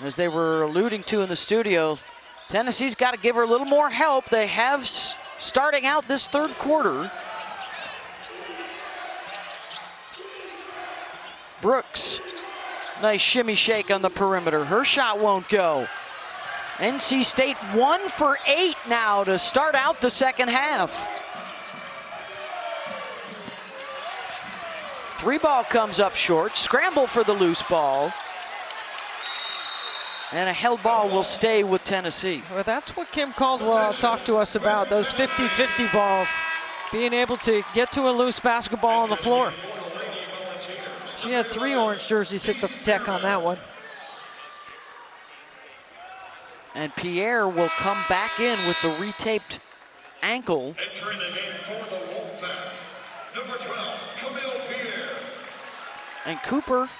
As they were alluding to in the studio, Tennessee's got to give her a little more help. They have starting out this third quarter. Brooks, nice shimmy shake on the perimeter. Her shot won't go. NC State 1 for 8 now to start out the second half. 3 ball comes up short. Scramble for the loose ball. And a held ball will stay with Tennessee. Well, that's what Kim Caldwell talked to us about, those 50-50 balls. Being able to get to a loose basketball on the floor. She had 3 orange jerseys hit the deck on that one. And Pierre will come back in with the retaped ankle. Entering the game for the Wolfpack, number 12, Camille Pierre. And Cooper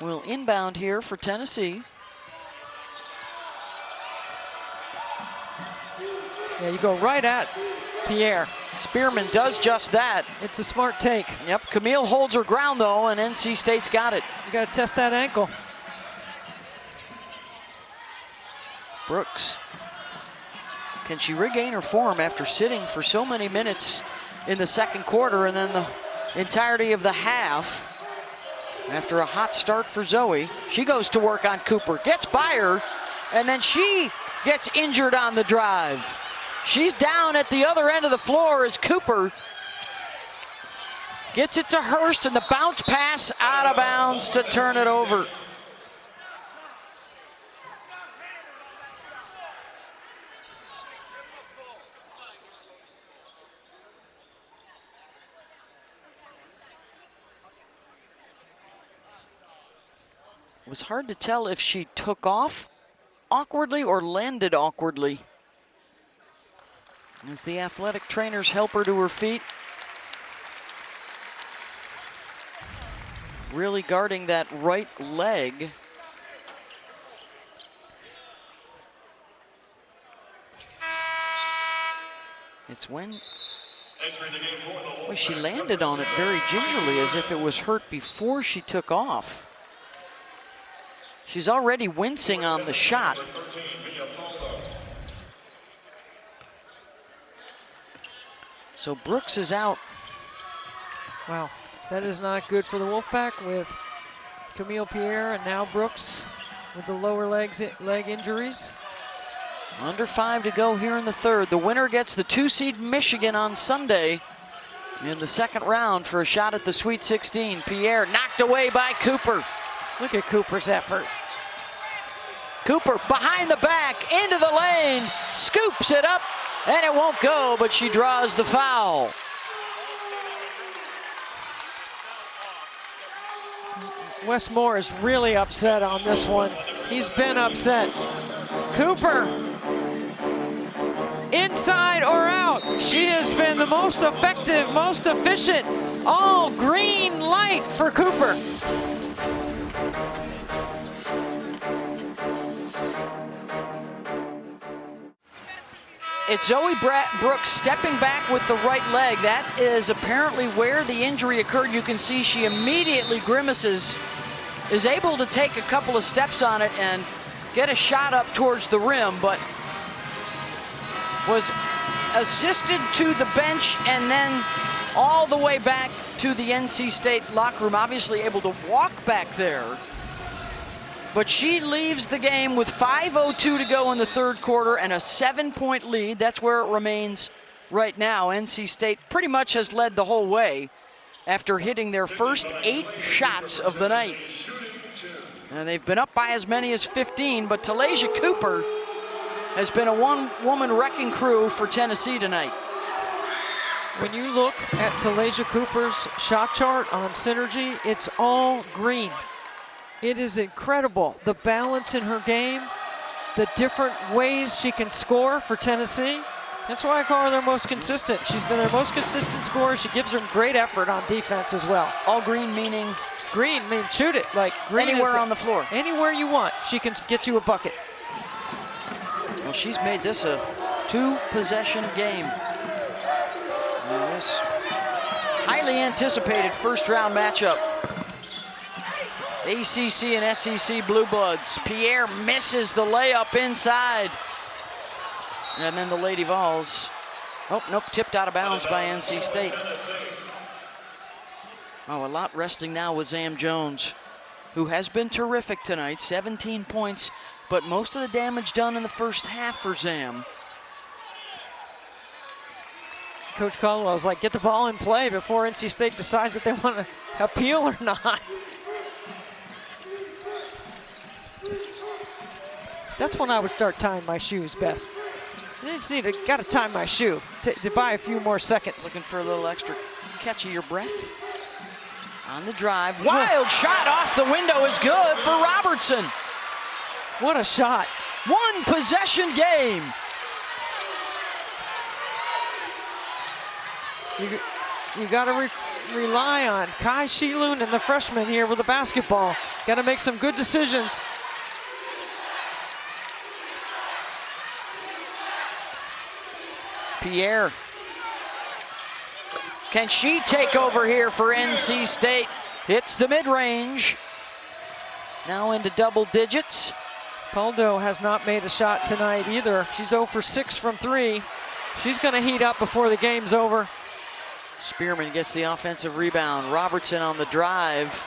will inbound here for Tennessee. Yeah, you go right at Pierre. Spearman does just that. It's a smart take. Yep, Camille holds her ground though, and NC State's got it. You got to test that ankle. Brooks. Can she regain her form after sitting for so many minutes in the second quarter and then the entirety of the half? After a hot start for Zoe, she goes to work on Cooper, gets by her, and then she gets injured on the drive. She's down at the other end of the floor as Cooper gets it to Hurst, and the bounce pass out of bounds to turn it over. It was hard to tell if she took off awkwardly or landed awkwardly. As the athletic trainers help her to her feet. Really guarding that right leg. It's when well, she landed on it very gingerly, as if it was hurt before she took off. She's already wincing on the shot. So Brooks is out. Wow, that is not good for the Wolfpack with Camille Pierre and now Brooks with the lower leg injuries. Under 5 to go here in the third. The winner gets the 2-seed Michigan on Sunday in the second round for a shot at the Sweet 16. Pierre knocked away by Cooper. Look at Cooper's effort. Cooper behind the back, into the lane, scoops it up, and it won't go, but she draws the foul. Wes Moore is really upset on this one. He's been upset. Cooper, inside or out. She has been the most effective, most efficient. All green light for Cooper. It's Zoe Brooks stepping back with the right leg. That is apparently where the injury occurred. You can see she immediately grimaces, is able to take a couple of steps on it and get a shot up towards the rim, but was assisted to the bench and then all the way back to the NC State locker room, obviously able to walk back there. But she leaves the game with 5:02 to go in the third quarter and a 7-point lead. That's where it remains right now. NC State pretty much has led the whole way after hitting their first 8 shots of the night. And they've been up by as many as 15, but Talasia Cooper has been a one-woman wrecking crew for Tennessee tonight. When you look at Talasia Cooper's shot chart on Synergy, it's all green. It is incredible, the balance in her game, the different ways she can score for Tennessee. That's why I call her their most consistent. She's been their most consistent scorer. She gives them great effort on defense as well. All green meaning? Green means shoot it, like green anywhere on the floor. Anywhere you want, she can get you a bucket. Well, she's made this a 2-possession game. And this highly anticipated first-round matchup. ACC and SEC Blue Bloods. Pierre misses the layup inside. And then the Lady Vols, oh, nope, tipped out of bounds by NC State. Oh, a lot resting now with Zam Jones, who has been terrific tonight, 17 points, but most of the damage done in the first half for Zam. Coach Caldwell was like, get the ball in play before NC State decides if they want to appeal or not. That's when I would start tying my shoes, Beth. I just need to, gotta time my shoe to buy a few more seconds. Looking for a little extra catch of your breath. On the drive, wild shot off the window is good for Robertson. What a shot. One possession game. You gotta rely on Kai Shilun and the freshman here with the basketball. Gotta make some good decisions. Pierre. Can she take over here for NC State? Hits the mid-range. Now into double digits. Poldo has not made a shot tonight either. She's 0 for 6 from 3. She's gonna heat up before the game's over. Spearman gets the offensive rebound. Robertson on the drive.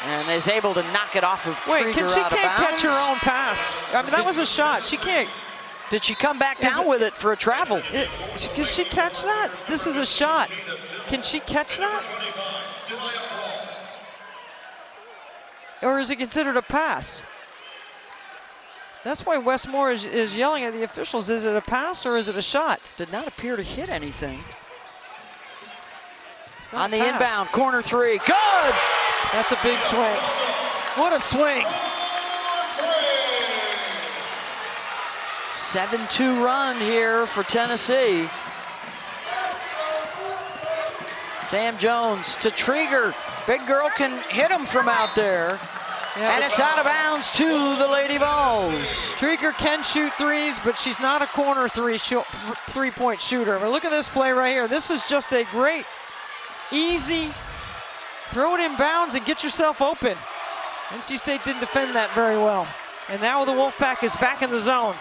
And is able to knock it off of Krieger. Wait, she can't catch her own pass. I mean, that was a shot. She can't. Did she come back down with it for a travel? Can she catch that? This is a shot. Can she catch that? Or is it considered a pass? That's why Westmore is yelling at the officials. Is it a pass or is it a shot? Did not appear to hit anything. On the inbound, corner three, good! That's a big swing. What a swing. 7-2 run here for Tennessee. Sam Jones to Trieger. Big girl can hit him from out there. Yeah, and it's out of bounds to the Lady Vols. Trieger can shoot threes, but she's not a corner three-point shooter. But look at this play right here. This is just a great, easy, throw it in bounds and get yourself open. NC State didn't defend that very well. And now the Wolfpack is back in the zone.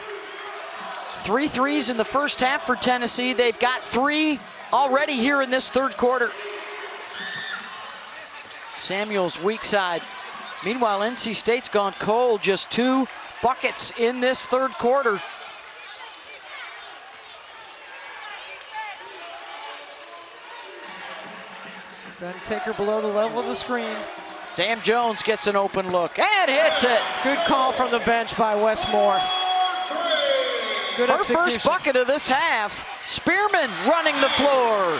3 threes in the first half for Tennessee. They've got 3 already here in this third quarter. Samuels weak side. Meanwhile, NC State's gone cold, just 2 buckets in this third quarter. Trying to take her below the level of the screen. Sam Jones gets an open look and hits it. Good call from the bench by Westmore. Good Her execution. First bucket of this half. Spearman running the floor.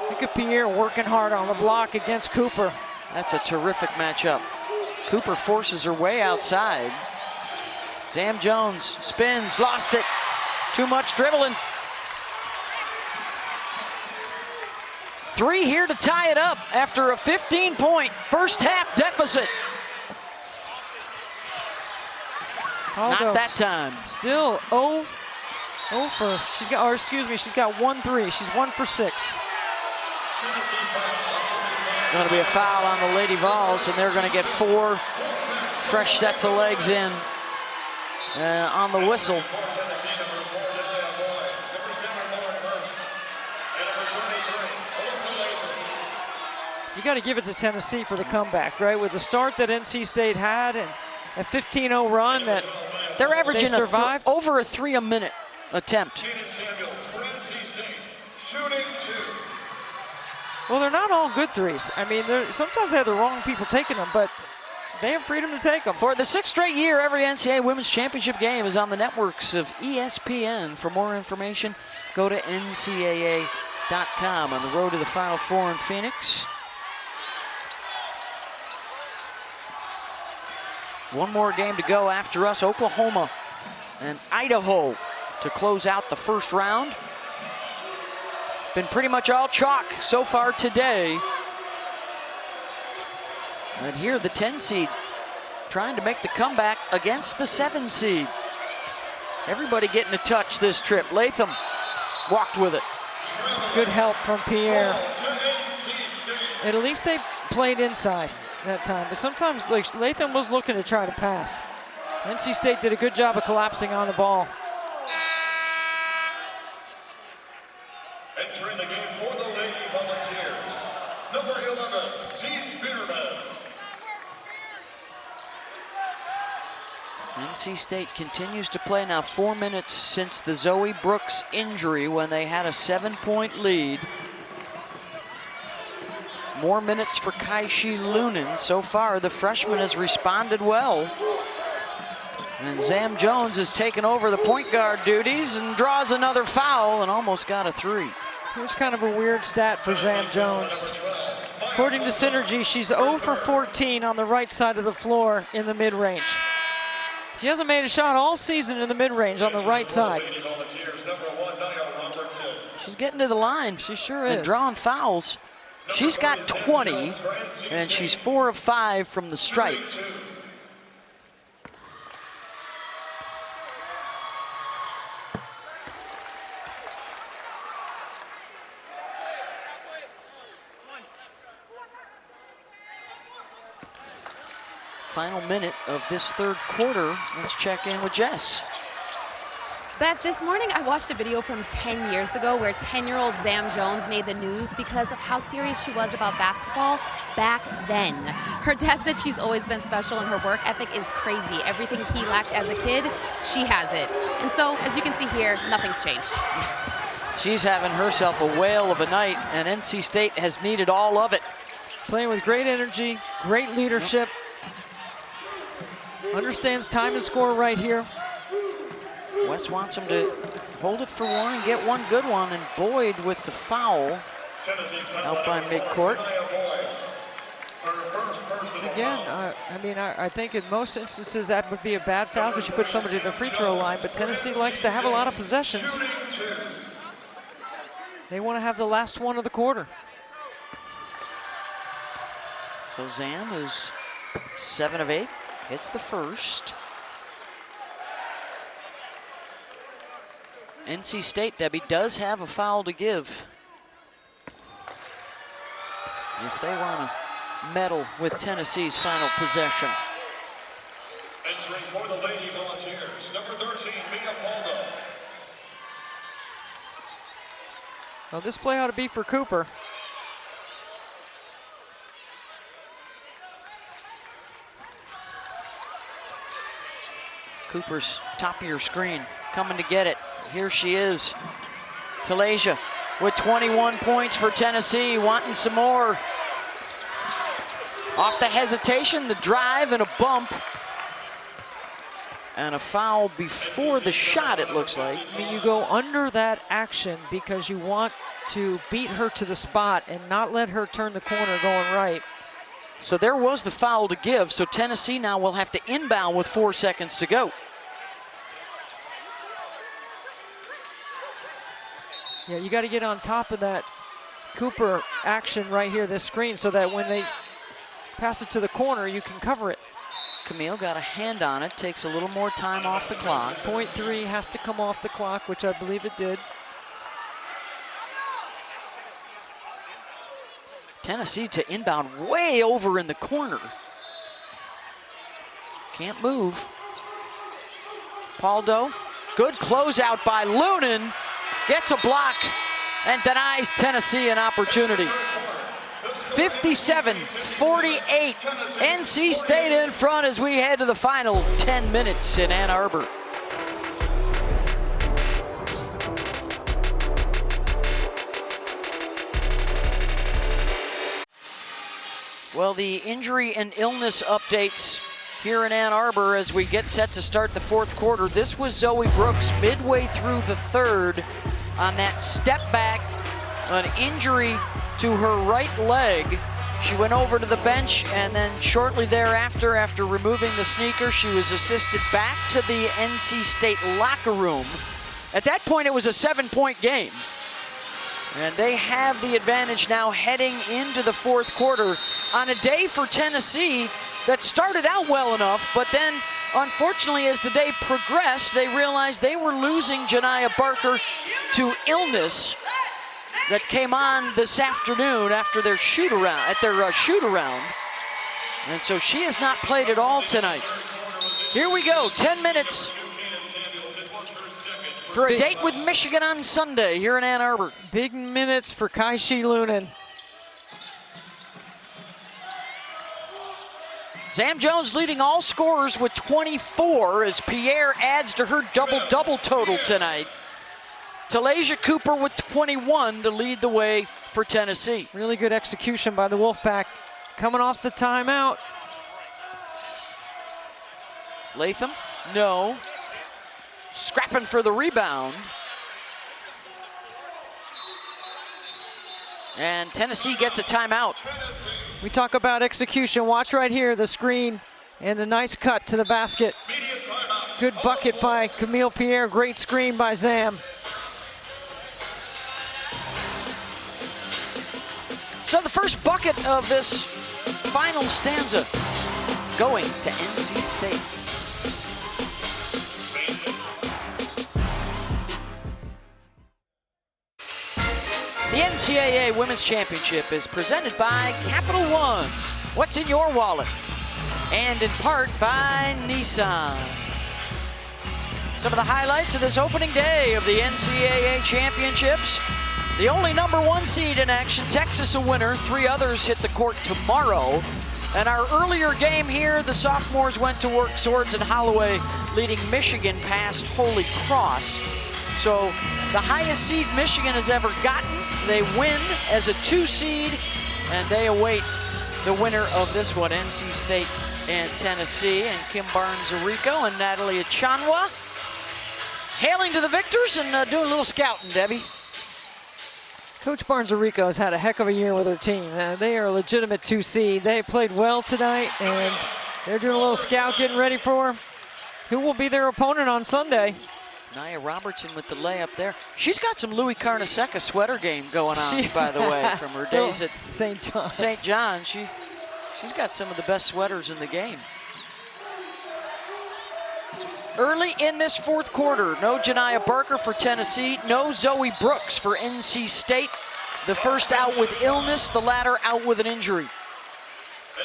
Look at Pierre working hard on the block against Cooper. That's a terrific matchup. Cooper forces her way outside. Sam Jones spins, lost it. Too much dribbling. 3 here to tie it up after a 15-point first half deficit. Not that time. Still 0 for, she's got 1 3. She's 1 for 6. Going to be a foul on the Lady Vols, and they're going to get 4 fresh sets of legs in on the whistle. You got to give it to Tennessee for the comeback, right? With the start that NC State had and a 15-0 run that they're averaging survived. Over a 3 a minute attempt. Well, they're not all good threes. I mean, sometimes they have the wrong people taking them, but they have freedom to take them. For the 6th straight year, every NCAA Women's Championship game is on the networks of ESPN. For more information, go to NCAA.com. On the road to the Final Four in Phoenix. One more game to go after us. Oklahoma and Idaho to close out the first round. Been pretty much all chalk so far today. And here the 10 seed trying to make the comeback against the 7 seed. Everybody getting a touch this trip. Latham walked with it. Good help from Pierre. At least they played inside that time. But sometimes like Latham was looking to try to pass. NC State did a good job of collapsing on the ball. Entering the game for the Lady Volunteers, number 11, Z. Spearman. NC State continues to play now 4 minutes since the Zoe Brooks injury when they had a 7-point lead. More minutes for Kaishi Lunan. So far, the freshman has responded well. And Zam Jones has taken over the point guard duties and draws another foul and almost got a 3. Here's kind of a weird stat for Zam Jones. According to Synergy, she's 0 for 14 on the right side of the floor in the mid-range. She hasn't made a shot all season in the mid-range on the right side. She's getting to the line. She sure is. And drawing fouls. She's got 20, and she's 4 of 5 from the stripe. Final minute of this third quarter. Let's check in with Jess. Beth, this morning I watched a video from 10 years ago where 10-year-old Zam Jones made the news because of how serious she was about basketball back then. Her dad said she's always been special and her work ethic is crazy. Everything he lacked as a kid, she has it. And so, as you can see here, nothing's changed. She's having herself a whale of a night, and NC State has needed all of it. Playing with great energy, great leadership. Understands time to score right here. West wants him to hold it for one and get one good one, and Boyd with the foul out by midcourt. Again, I think in most instances that would be a bad foul because you put somebody to the free throw line, but Tennessee likes to have a lot of possessions. They want to have the last one of the quarter. So Zam is 7 of 8, hits the first. NC State, Debbie, does have a foul to give if they want to meddle with Tennessee's final possession. Entering for the Lady Volunteers, number 13, Mia Paldo. Well, this play ought to be for Cooper. Cooper's top of your screen, coming to get it. Here she is, Talasia with 21 points for Tennessee, wanting some more. Off the hesitation, the drive and a bump. And a foul before the shot, it looks like. I mean, you go under that action because you want to beat her to the spot and not let her turn the corner going right. So there was the foul to give, so Tennessee now will have to inbound with 4 seconds to go. Yeah, you got to get on top of that Cooper action right here, this screen, so that when they pass it to the corner, you can cover it. Camille got a hand on it, takes a little more time off the clock. 0.3 has to come off the clock, which I believe it did. Tennessee to inbound way over in the corner. Can't move. Paldo, good closeout by Lunan. Gets a block and denies Tennessee an opportunity. 57-48, NC State in front as we head to the final 10 minutes in Ann Arbor. Well, the injury and illness updates here in Ann Arbor as we get set to start the fourth quarter. This was Zoe Brooks midway through the third on that step back, an injury to her right leg. She went over to the bench, and then shortly thereafter, after removing the sneaker, she was assisted back to the NC State locker room. At that point, it was a 7-point game. And they have the advantage now heading into the fourth quarter on a day for Tennessee that started out well enough, but then unfortunately as the day progressed, they realized they were losing Janiah Barker to illness that came on this afternoon after their shoot-around. And so she has not played at all tonight. Here we go, 10 minutes for a date with Michigan on Sunday here in Ann Arbor. Big minutes for Kaishi Lunan. Zam Jones leading all scorers with 24 as Pierre adds to her double-double total tonight. Talasia Cooper with 21 to lead the way for Tennessee. Really good execution by the Wolfpack. Coming off the timeout. Latham, no. Scrapping for the rebound. And Tennessee gets a timeout. We talk about execution. Watch right here, the screen and a nice cut to the basket. Good bucket by Camille Pierre, great screen by Zam. So the first bucket of this final stanza going to NC State. The NCAA Women's Championship is presented by Capital One. What's in your wallet? And in part by Nissan. Some of the highlights of this opening day of the NCAA Championships. The only #1 seed in action, Texas a winner. 3 others hit the court tomorrow. And our earlier game here, the sophomores went to work. Swords and Holloway leading Michigan past Holy Cross. So the highest seed Michigan has ever gotten. They win as a 2 seed, and they await the winner of this one, NC State and Tennessee. And Kim Barnes-Arico and Natalie Achanwa hailing to the victors and doing a little scouting, Debbie. Coach Barnes-Arico has had a heck of a year with her team. They are a legitimate 2 seed. They played well tonight, and they're doing a little scout, getting ready for who will be their opponent on Sunday. Nia Robertson with the layup there. She's got some Louis Carnesecca sweater game going on, by the way, from her days at St. John's. St. John. She's got some of the best sweaters in the game. Early in this fourth quarter, no Janiah Barker for Tennessee, no Zoe Brooks for NC State. The first out with illness, the latter out with an injury.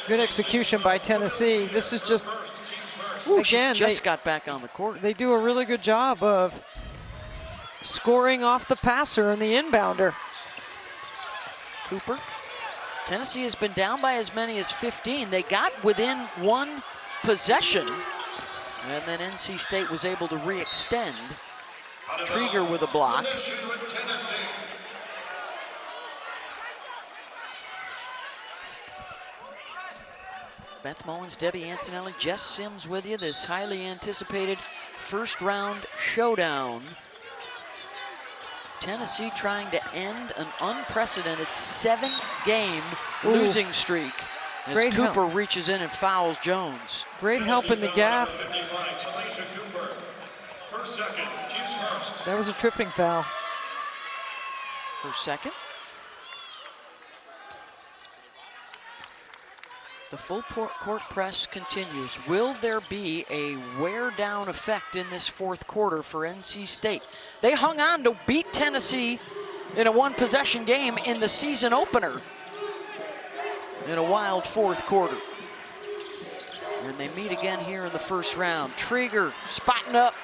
Good execution by Tennessee. This is just, again, she just got back on the court. They do a really good job of scoring off the passer and the inbounder. Cooper. Tennessee has been down by as many as 15. They got within 1 possession. And then NC State was able to re-extend. Trieger with a block. Beth Mullins, Debbie Antonelli, Jess Sims with you. This highly anticipated first round showdown. Tennessee trying to end an unprecedented 7-game losing streak. As Great Cooper help. reaches in and fouls Jones. Great help in the gap. That was a tripping foul. Her second. The full court press continues. Will there be a wear down effect in this fourth quarter for NC State? They hung on to beat Tennessee in a 1-possession game in the season opener in a wild fourth quarter. And they meet again here in the first round. Trieger spotting up,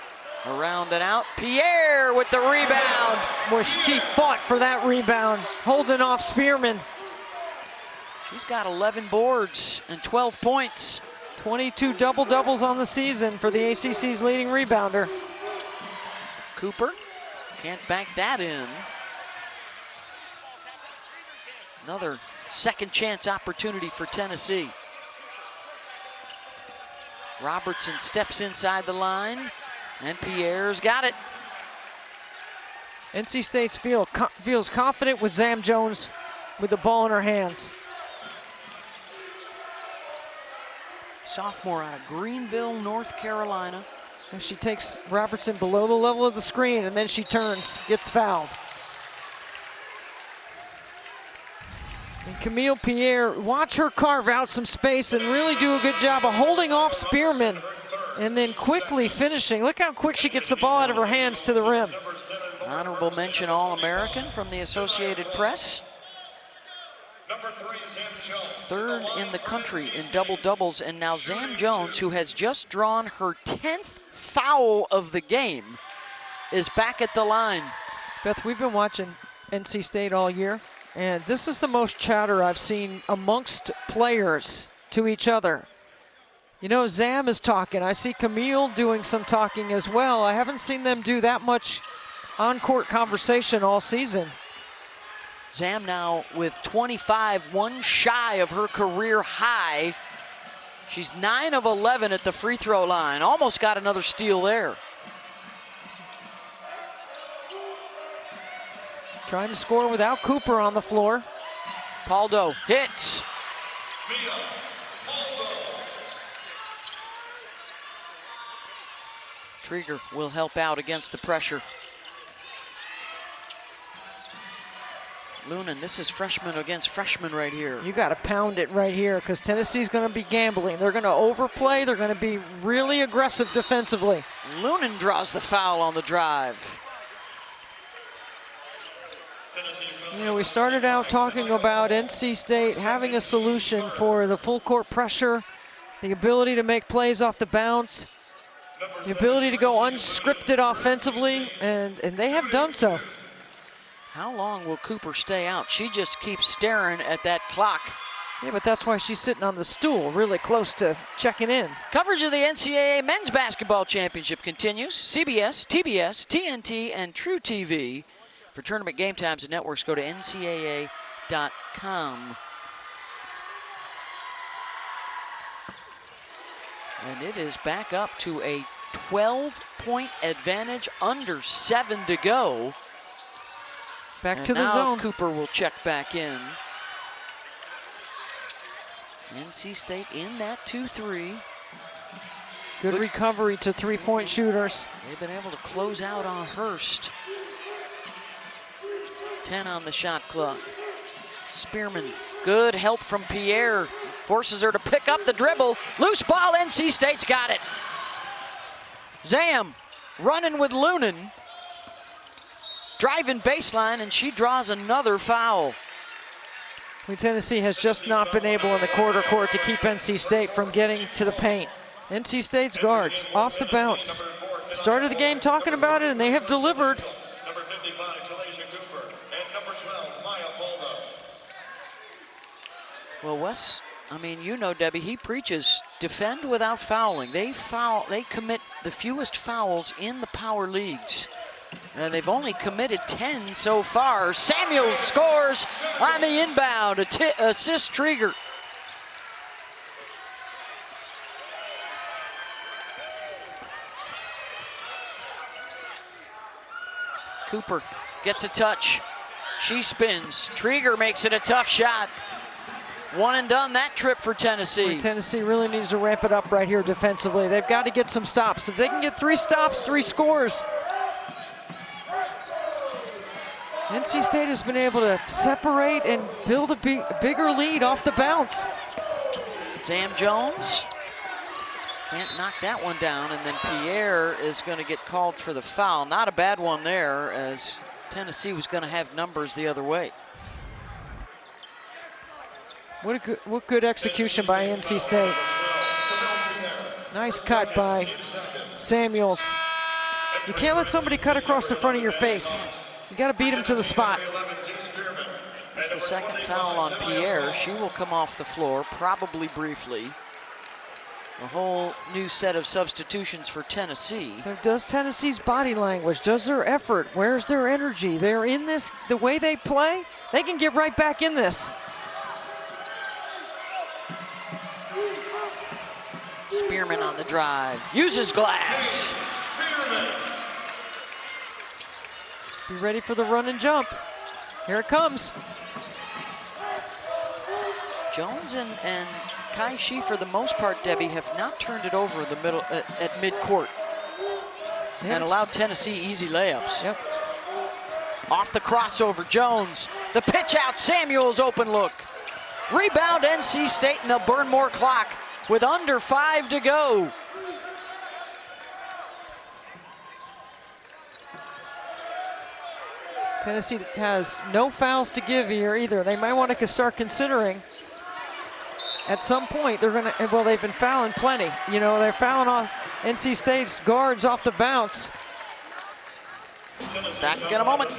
around and out. Pierre with the rebound. Boy, she fought for that rebound, holding off Spearman. She's got 11 boards and 12 points. 22 double-doubles on the season for the ACC's leading rebounder. Cooper can't bank that in. Another second chance opportunity for Tennessee. Robertson steps inside the line, and Pierre's got it. NC State feels confident with Zam Jones with the ball in her hands. Sophomore out of Greenville, North Carolina. And she takes Robertson below the level of the screen, and then she turns, gets fouled. And Camille Pierre, watch her carve out some space and really do a good job of holding off Spearman and then quickly finishing. Look how quick she gets the ball out of her hands to the rim. Honorable mention All-American from the Associated Press. Third in the country in double-doubles, and now Zam Jones, who has just drawn her 10th foul of the game, is back at the line. Beth, we've been watching NC State all year, and this is the most chatter I've seen amongst players to each other. You know, Zam is talking. I see Camille doing some talking as well. I haven't seen them do that much on-court conversation all season. Zam now with 25, one shy of her career high. She's 9 of 11 at the free throw line. Almost got another steal there. Trying to score without Cooper on the floor. Paldo hits. Trieger will help out against the pressure. Lunan, this is freshman against freshman right here. You got to pound it right here because Tennessee's going to be gambling. They're going to overplay. They're going to be really aggressive defensively. Lunan draws the foul on the drive. You know, we started out talking about NC State having a solution for the full court pressure, the ability to make plays off the bounce, the ability to go unscripted offensively, and they have done so. How long will Cooper stay out? She just keeps staring at that clock. Yeah, but that's why she's sitting on the stool, really close to checking in. Coverage of the NCAA Men's Basketball Championship continues. CBS, TBS, TNT, and True TV. For tournament game times and networks, go to ncaa.com. And it is back up to a 12-point advantage, under 7 to go. Back to the zone. Cooper will check back in. NC State in that 2-3. Good recovery to three-point shooters. They've been able to close out on Hurst. 10 on the shot clock. Spearman, good help from Pierre. Forces her to pick up the dribble. Loose ball, NC State's got it. Zam running with Lunan. Driving baseline, and she draws another foul. Tennessee has just not been able in the quarter court to keep NC State from getting to the paint. NC State's guards off the bounce. Started the game talking about it, and they have delivered. Number 55, Talaysia Cooper, and number 12, Maya Paldo. Well, Wes, I mean, you know, Debbie, he preaches defend without fouling. They commit the fewest fouls in the power leagues. And they've only committed 10 so far. Samuels scores on the inbound, assist Trieger. Cooper gets a touch. She spins. Trieger makes it a tough shot. One and done that trip for Tennessee. Tennessee really needs to ramp it up right here defensively. They've got to get some stops. If they can get 3 stops, 3 scores. NC State has been able to separate and build a bigger lead off the bounce. Zam Jones can't knock that one down, and then Pierre is going to get called for the foul. Not a bad one there, as Tennessee was going to have numbers the other way. What good execution by NC State. Nice cut by Samuels. You can't let somebody cut across the front of your face. You got to beat him to the spot. That's the second foul on Pierre. She will come off the floor, probably briefly. A whole new set of substitutions for Tennessee. So does Tennessee's body language, does their effort, where's their energy? They're in this, the way they play, they can get right back in this. Spearman on the drive, uses glass. Be ready for the run and jump. Here it comes. Jones and Kai Shi, for the most part, Debbie, have not turned it over in the middle at midcourt and allowed Tennessee easy layups. Yep. Off the crossover, Jones. The pitch out, Samuels open look. Rebound NC State, and they'll burn more clock with under 5 to go. Tennessee has no fouls to give here either. They might want to start considering at some point they're going to, well, they've been fouling plenty. You know, they're fouling off NC State's guards off the bounce. Back in a moment.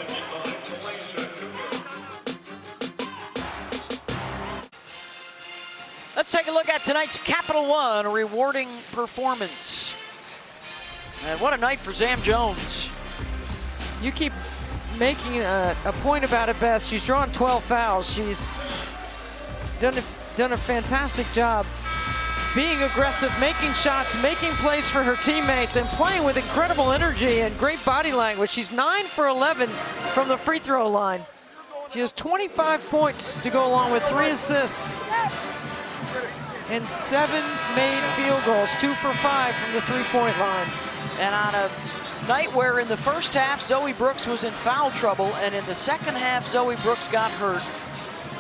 Let's take a look at tonight's Capital One rewarding performance. And what a night for Zam Jones. You keep making a point about it, Beth. She's drawn 12 fouls. She's done a fantastic job being aggressive, making shots, making plays for her teammates, and playing with incredible energy and great body language. She's 9 for 11 from the free throw line. She has 25 points to go along with 3 assists and 7 made field goals, 2 for 5 from the three-point line. And on a night where in the first half Zoe Brooks was in foul trouble, and in the second half Zoe Brooks got hurt,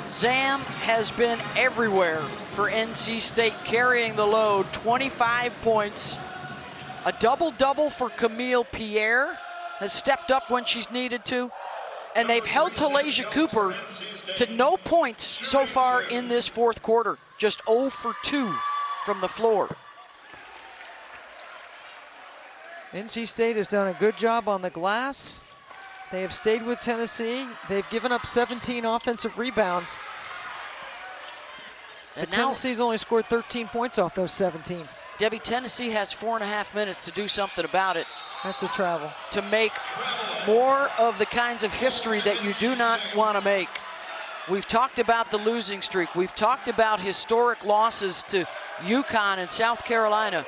Zam has been everywhere for NC State, carrying the load. 25 points, a double-double for Camille Pierre, has stepped up when she's needed to, and they've held Talasia Cooper to no points so far in this fourth quarter, just 0 for 2 from the floor. NC State has done a good job on the glass. They have stayed with Tennessee. They've given up 17 offensive rebounds. But Tennessee's only scored 13 points off those 17. Debbie, Tennessee has 4.5 minutes to do something about it. That's a travel. To make more of the kinds of history that you do not want to make. We've talked about the losing streak. We've talked about historic losses to UConn and South Carolina.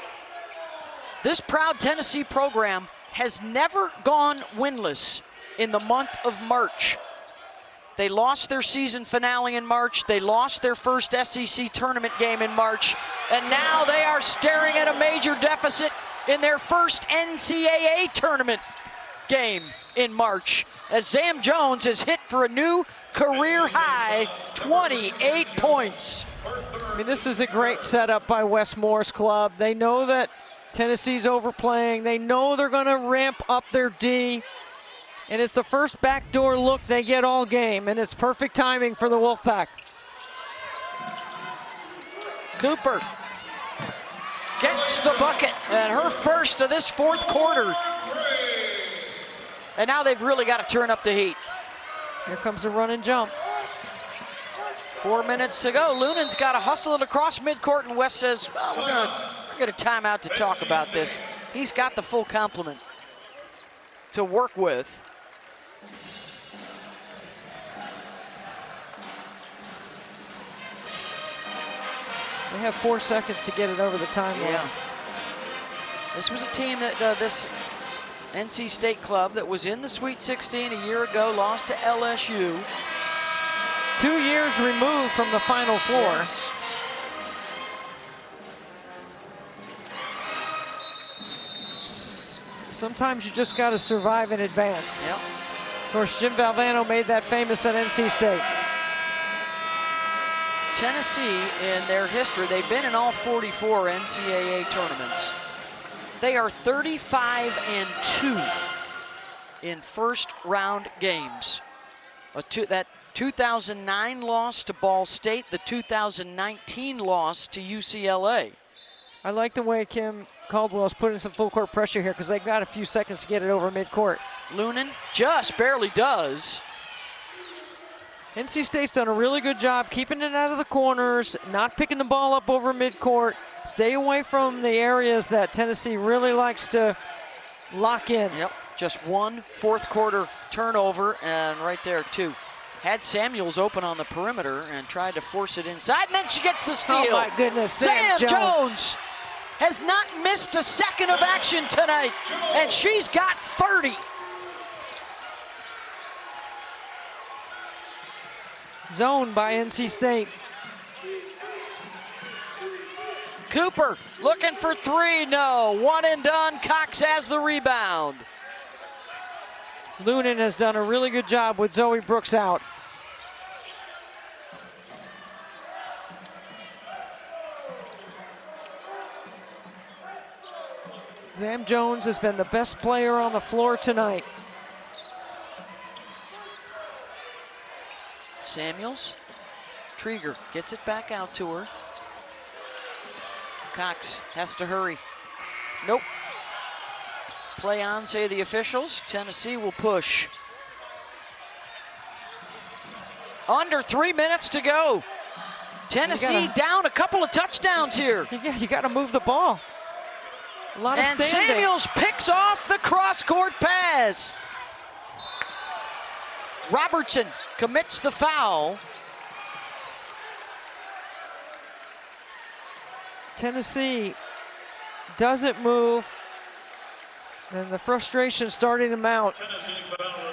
This proud Tennessee program has never gone winless in the month of March. They lost their season finale in March. They lost their first SEC tournament game in March. And now they are staring at a major deficit in their first NCAA tournament game in March, as Zam Jones has hit for a new career high 28 points. I mean, this is a great setup by West Morris Club. They know that Tennessee's overplaying. They know they're going to ramp up their D. And it's the first backdoor look they get all game, and it's perfect timing for the Wolfpack. Cooper gets the bucket, and her first of this fourth quarter. And now they've really got to turn up the heat. Here comes a run and jump. 4 minutes to go. Lunen's got to hustle it across midcourt, and West says, well, we're going to get a timeout to talk about this. He's got the full complement to work with. They have 4 seconds to get it over the timeline. Yeah. This was a team that this NC State club that was in the Sweet 16 a year ago, lost to LSU. 2 years removed from the Final Four. Yes. Sometimes you just got to survive in advance. Yep. Of course, Jim Valvano made that famous at NC State. Tennessee, in their history, they've been in all 44 NCAA tournaments. They are 35-2 in first-round games. That 2009 loss to Ball State, the 2019 loss to UCLA. I like the way Kim Caldwell's putting some full-court pressure here because they've got a few seconds to get it over midcourt. Lunen just barely does. NC State's done a really good job keeping it out of the corners, not picking the ball up over midcourt. Stay away from the areas that Tennessee really likes to lock in. Yep, just 1 fourth quarter turnover, and right there too. Had Samuels open on the perimeter and tried to force it inside, and then she gets the steal. Oh my goodness, Zam Jones has not missed a second of action tonight, and she's got 30. Zone by NC State. Cooper looking for 3, no. 1 and done, Cox has the rebound. Lunen has done a really good job with Zoe Brooks out. Zam Jones has been the best player on the floor tonight. Samuels, Trieger gets it back out to her. Cox has to hurry. Nope. Play on, say the officials. Tennessee will push. Under 3 minutes to go. Tennessee down a couple of touchdowns here. Yeah, you got to move the ball. A lot of And standing. Samuels picks off the cross-court pass. Robertson commits the foul. Tennessee doesn't move, and the frustration starting to mount.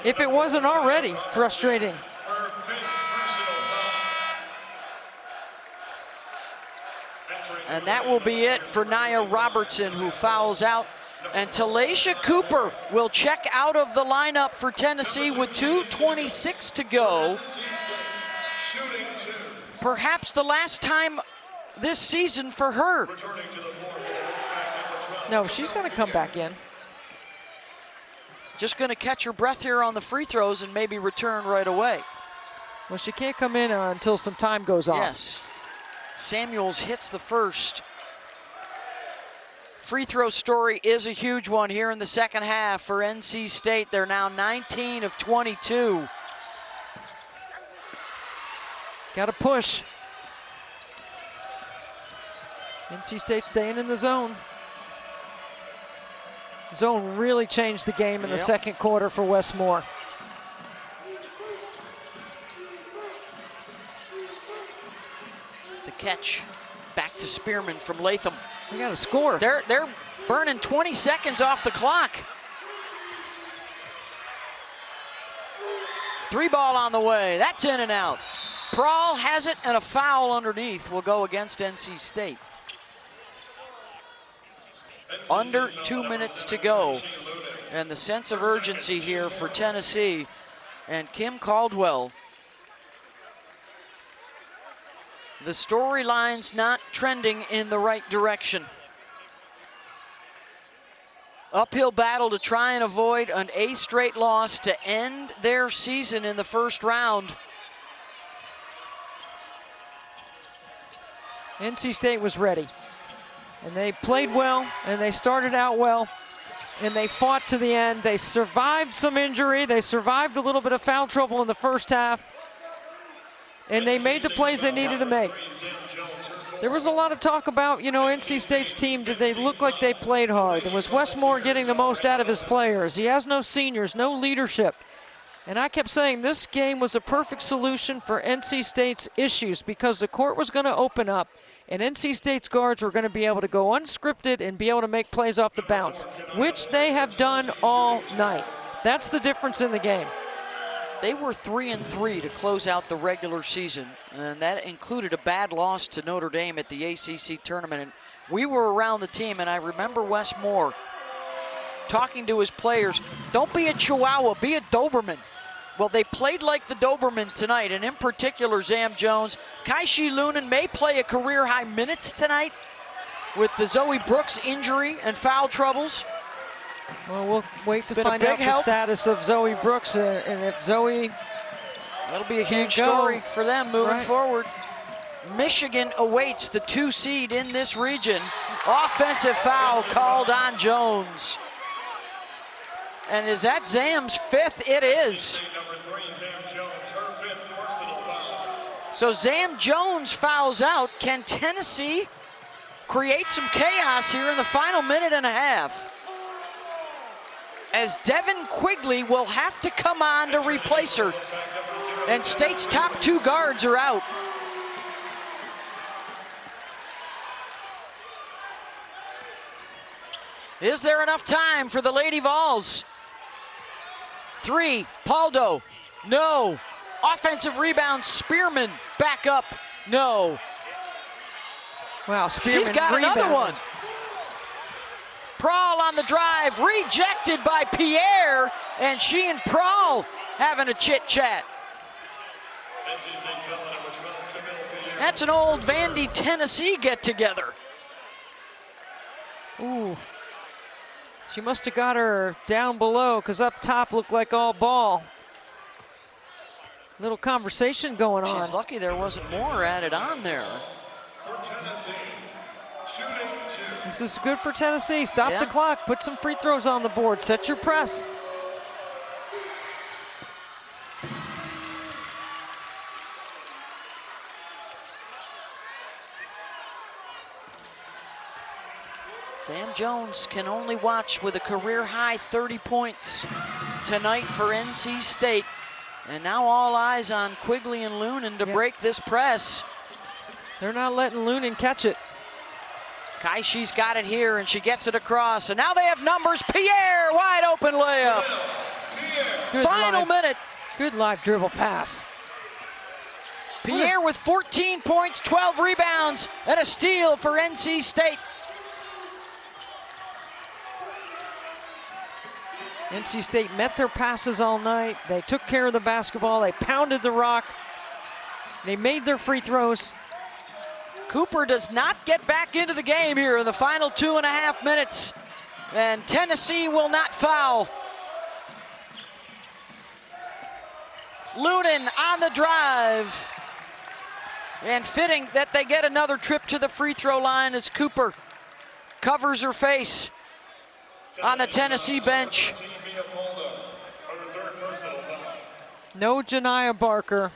If it wasn't already frustrating. And that will be it for Nia Robertson, who fouls out. And Talaysia Cooper will check out of the lineup for Tennessee with 2:26 to go. Perhaps the last time this season for her. No, she's going to come back in. Just going to catch her breath here on the free throws and maybe return right away. Well, she can't come in until some time goes off. Yes. Samuels hits the first. Free throw story is a huge one here in the second half for NC State. They're now 19 of 22. Got to push. NC State staying in the zone. Zone really changed the game in the second quarter for Westmore. The catch back to Spearman from Latham. They got to score. They're burning 20 seconds off the clock. 3 ball on the way. That's in and out. Prawl has it, and a foul underneath will go against NC State. Under 2 minutes to go. And the sense of urgency here for Tennessee. And Kim Caldwell. The storyline's not trending in the right direction. Uphill battle to try and avoid an 8th straight loss to end their season in the first round. NC State was ready. And they played well, and they started out well, and they fought to the end. They survived some injury. They survived a little bit of foul trouble in the first half, and they made the plays they needed to make. There was a lot of talk about, you know, NC State's team. Did they look like they played hard? And was Westmore getting the most out of his players? He has no seniors, no leadership. And I kept saying this game was a perfect solution for NC State's issues because the court was going to open up and NC State's guards were going to be able to go unscripted and be able to make plays off the bounce, which they have done all night. That's the difference in the game. They were 3-3 to close out the regular season, and that included a bad loss to Notre Dame at the ACC tournament. And we were around the team, and I remember Wes Moore talking to his players, don't be a Chihuahua, be a Doberman. Well, they played like the Doberman tonight, and in particular, Zam Jones. Kaishi Lunan may play a career-high minutes tonight with the Zoe Brooks injury and foul troubles. Well, we'll wait to find out the status of Zoe Brooks, and if Zoe... That'll be a huge story for them moving forward. Michigan awaits the 2 seed in this region. Offensive foul called on Jones. And is that Zam's 5th? It is. So Zam Jones fouls out. Can Tennessee create some chaos here in the final minute and a half? As Devin Quigley will have to come on to replace her. And State's top 2 guards are out. Is there enough time for the Lady Vols? 3, Paldo, no. Offensive rebound, Spearman, back up, no. Wow, Spearman She's got another one. Prawl on the drive, rejected by Pierre, and she and Prawl having a chit-chat. That's an old Vandy, Tennessee get-together. Ooh. She must have got her down below because up top looked like all ball. Little conversation going on. She's lucky there wasn't more added on there. This is good for Tennessee. Stop the clock, put some free throws on the board, set your press. Sam Jones can only watch with a career-high 30 points tonight for NC State. And now all eyes on Quigley and Lunan to break this press. They're not letting Lunan catch it. Kaishi's got it here, and she gets it across. And now they have numbers. Pierre, wide open layup. Good Final live, minute. Good live dribble pass. Pierre with 14 points, 12 rebounds, and a steal for NC State. NC State met their passes all night. They took care of the basketball. They pounded the rock. They made their free throws. Cooper does not get back into the game here in the final 2.5 minutes. And Tennessee will not foul. Lunan on the drive. And fitting that they get another trip to the free throw line as Cooper covers her face on the Tennessee bench. No Janiah Barker.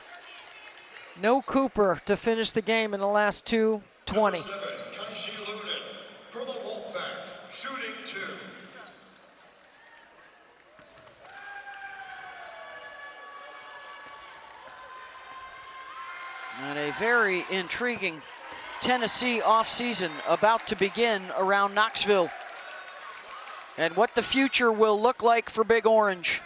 No Cooper to finish the game in the last 2:20. For the Wolfpack, shooting 2. And a very intriguing Tennessee offseason about to begin around Knoxville. And what the future will look like for Big Orange.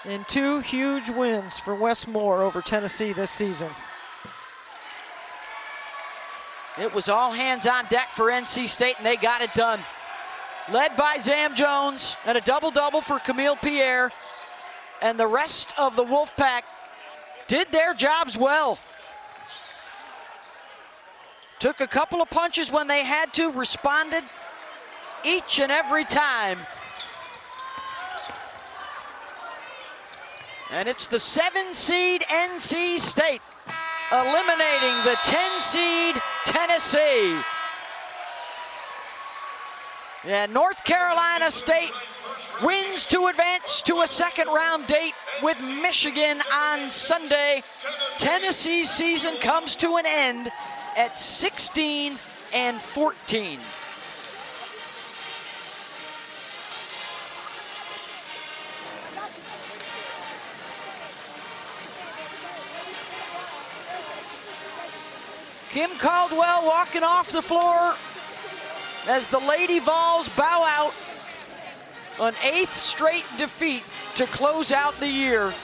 And 2 huge wins for Westmore over Tennessee this season. It was all hands on deck for NC State, and they got it done. Led by Zam Jones, and a double-double for Camille Pierre. And the rest of the Wolfpack did their jobs well. Took a couple of punches when they had to, responded each and every time. And it's the 7-seed NC State eliminating the 10-seed Tennessee. And North Carolina State wins to advance to a second-round date with Michigan on Sunday. Tennessee's season comes to an end at 16-14. Kim Caldwell walking off the floor as the Lady Vols bow out. An 8th straight defeat to close out the year,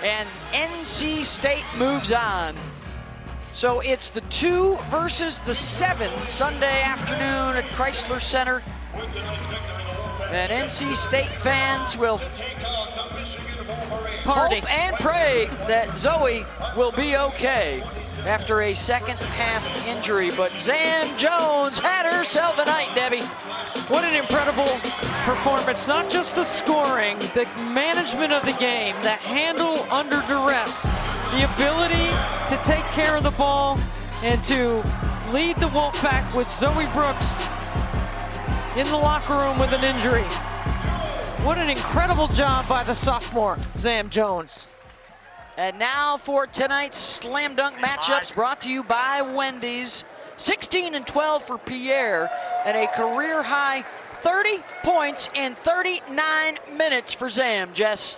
and NC State moves on. So it's the 2 versus the 7 Sunday afternoon at Crisler Center. And NC State fans will hope and pray that Zoe will be okay after a second-half injury. But Zam Jones had herself a night, Debbie. What an incredible performance. Not just the scoring, the management of the game, the handle under duress, the ability to take care of the ball and to lead the Wolfpack with Zoe Brooks in the locker room with an injury. What an incredible job by the sophomore, Zam Jones. And now for tonight's slam dunk matchups brought to you by Wendy's. 16-12 for Pierre and a career high 30 points in 39 minutes for Zam. Jess.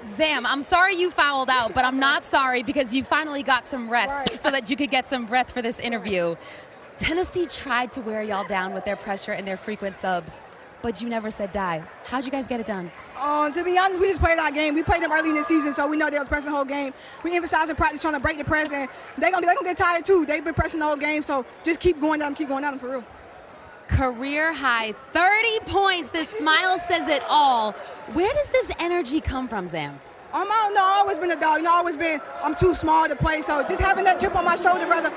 Zam, I'm sorry you fouled out, but I'm not sorry because you finally got some rest so that you could get some breath for this interview. Tennessee tried to wear y'all down with their pressure and their frequent subs, but you never said die. How'd you guys get it done? To be honest, we just played our game. We played them early in the season, so we know they was pressing the whole game. We emphasized in practice trying to break the press, and they're gonna get tired too. They've been pressing the whole game, so just keep going down them for real. Career high 30 points. This smile says it all. Where does this energy come from, Zam? I don't know. I've always been a dog. I'm too small to play, so just having that chip on my shoulder, whether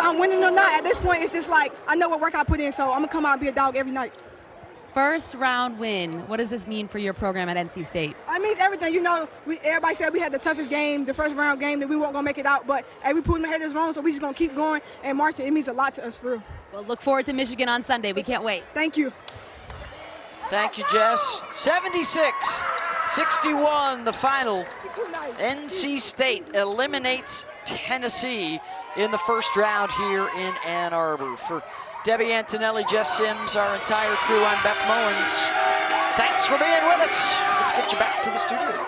I'm winning or not, at this point, it's just like I know what work I put in, so I'm gonna come out and be a dog every night. First round win. What does this mean for your program at NC State? It means everything. Everybody said we had the toughest game, the first round game, that we weren't going to make it out. But hey, we proved ahead this wrong, so we just going to keep going and marching. It means a lot to us, for real. Well, look forward to Michigan on Sunday. We can't wait. Thank you. Thank you, Jess. 76-61, the final. NC State eliminates Tennessee in the first round here in Ann Arbor. For Debbie Antonelli, Jess Sims, our entire crew, I'm Beth Mullins. Thanks for being with us. Let's get you back to the studio.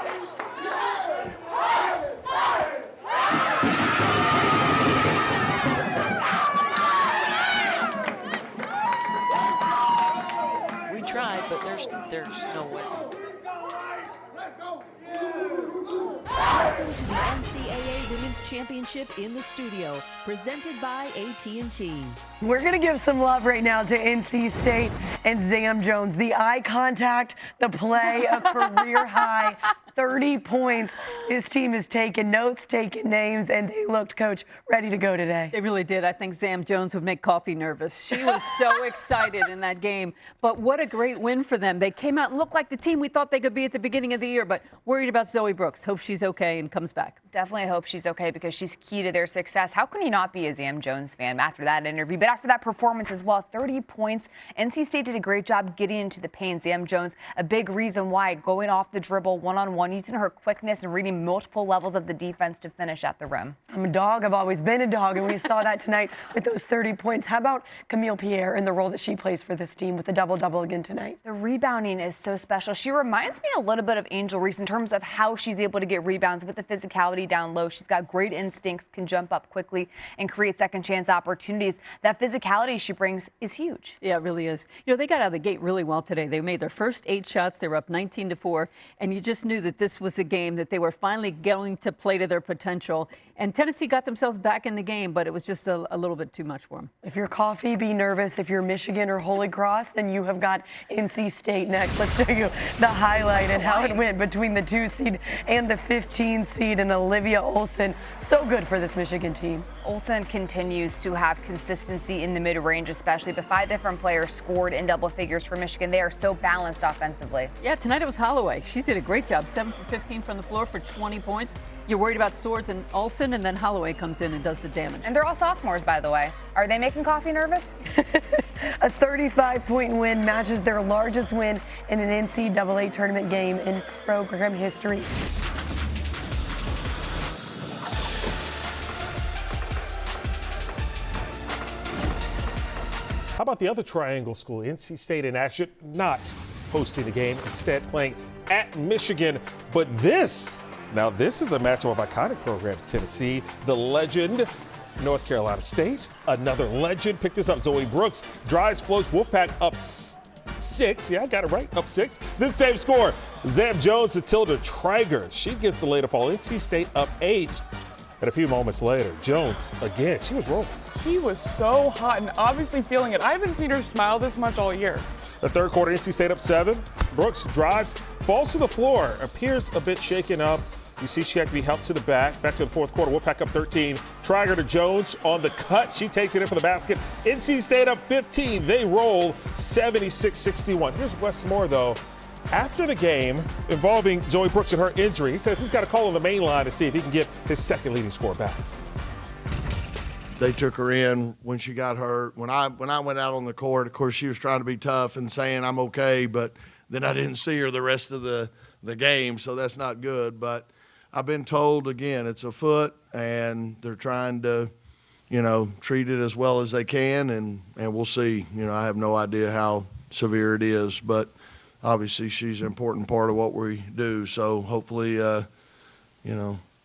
We tried, but there's no way. Welcome to the NCAA Women's Championship in the studio, presented by AT&T. We're going to give some love right now to NC State and Zam Jones. The eye contact, the play, a career high, 30 points. This team has taken notes, taken names, and they looked, Coach, ready to go today. They really did. I think Zam Jones would make Coffee nervous. She was so excited in that game. But what a great win for them. They came out and looked like the team we thought they could be at the beginning of the year, but worried about Zoe Brooks. Hope she's okay and comes back. Definitely hope she's okay because she's key to their success. How can you not be a Zam Jones fan after that interview? But after that performance as well, 30 points. NC State did a great job getting into the paint. Zam Jones, a big reason why, going off the dribble, one-on-one, using her quickness and reading multiple levels of the defense to finish at the rim. I'm a dog. I've always been a dog, and we saw that tonight with those 30 points. How about Camille Pierre and the role that she plays for this team with a double-double again tonight? The rebounding is so special. She reminds me a little bit of Angel Reese in terms of how she's able to get rebounds with the physicality down low. She's got great instincts, can jump up quickly and create second chance opportunities. That physicality she brings is huge. Yeah, it really is. You know, they got out of the gate really well today. They made their first 8 shots. They were up 19-4, and you just knew that this was a game that they were finally going to play to their potential. And Tennessee got themselves back in the game, but it was just a little bit too much for them. If you're Coffee, be nervous. If you're Michigan or Holy Cross, then you have got NC State next. Let's show you the highlight and how it went between the 2 seed and the 15 seed and Olivia Olson. So good for this Michigan team. Olson continues to have consistency in the mid-range especially, but 5 different players scored in double figures for Michigan. They are so balanced offensively. Yeah, tonight it was Holloway. She did a great job, 7 for 15 from the floor for 20 points. You're worried about Swords and Olsen, and then Holloway comes in and does the damage. And they're all sophomores, by the way. Are they making Coffee nervous? A 35-point win matches their largest win in an NCAA tournament game in program history. How about the other Triangle school, NC State in action, not hosting the game, instead playing at Michigan. But this is a matchup of iconic programs. Tennessee, the legend, North Carolina State, another legend. Pick this up, Zoe Brooks, drives, floats, Wolfpack up 6. Yeah, I got it right, up 6. Then same score, Zam Jones to Tilda Traeger. She gets the lay to fall. NC State up 8. And a few moments later, Jones, again, she was rolling. She was so hot and obviously feeling it. I haven't seen her smile this much all year. The third quarter, NC State up 7. Brooks drives, falls to the floor, appears a bit shaken up. You see she had to be helped to the back to the fourth quarter. Wolfpack up 13. Traeger to Jones on the cut. She takes it in for the basket. NC State up 15. They roll 76-61. Here's Wes Moore, though. After the game involving Zoe Brooks and her injury, he says he's got to call on the main line to see if he can get his second leading scorer back. They took her in when she got hurt. When I went out on the court, of course, she was trying to be tough and saying I'm okay, but then I didn't see her the rest of the game, so that's not good. But I've been told, again, it's a foot, and they're trying to, treat it as well as they can, and we'll see. I have no idea how severe it is, but obviously she's an important part of what we do. So hopefully,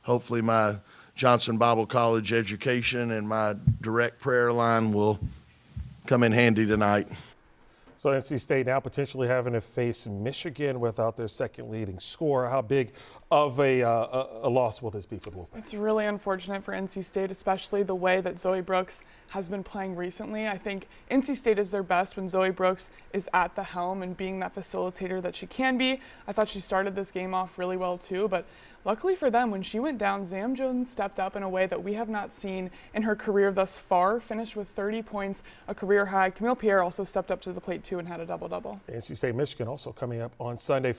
hopefully my Johnson Bible College education and my direct prayer line will come in handy tonight. So NC State now potentially having to face Michigan without their second leading scorer. How big of a loss will this be for the Wolfpack? It's really unfortunate for NC State, especially the way that Zoe Brooks has been playing recently. I think NC State is their best when Zoe Brooks is at the helm and being that facilitator that she can be. I thought she started this game off really well too, but luckily for them, when she went down, Zam Jones stepped up in a way that we have not seen in her career thus far, finished with 30 points, a career high. Camille Pierre also stepped up to the plate too and had a double-double. NC State, Michigan also coming up on Sunday.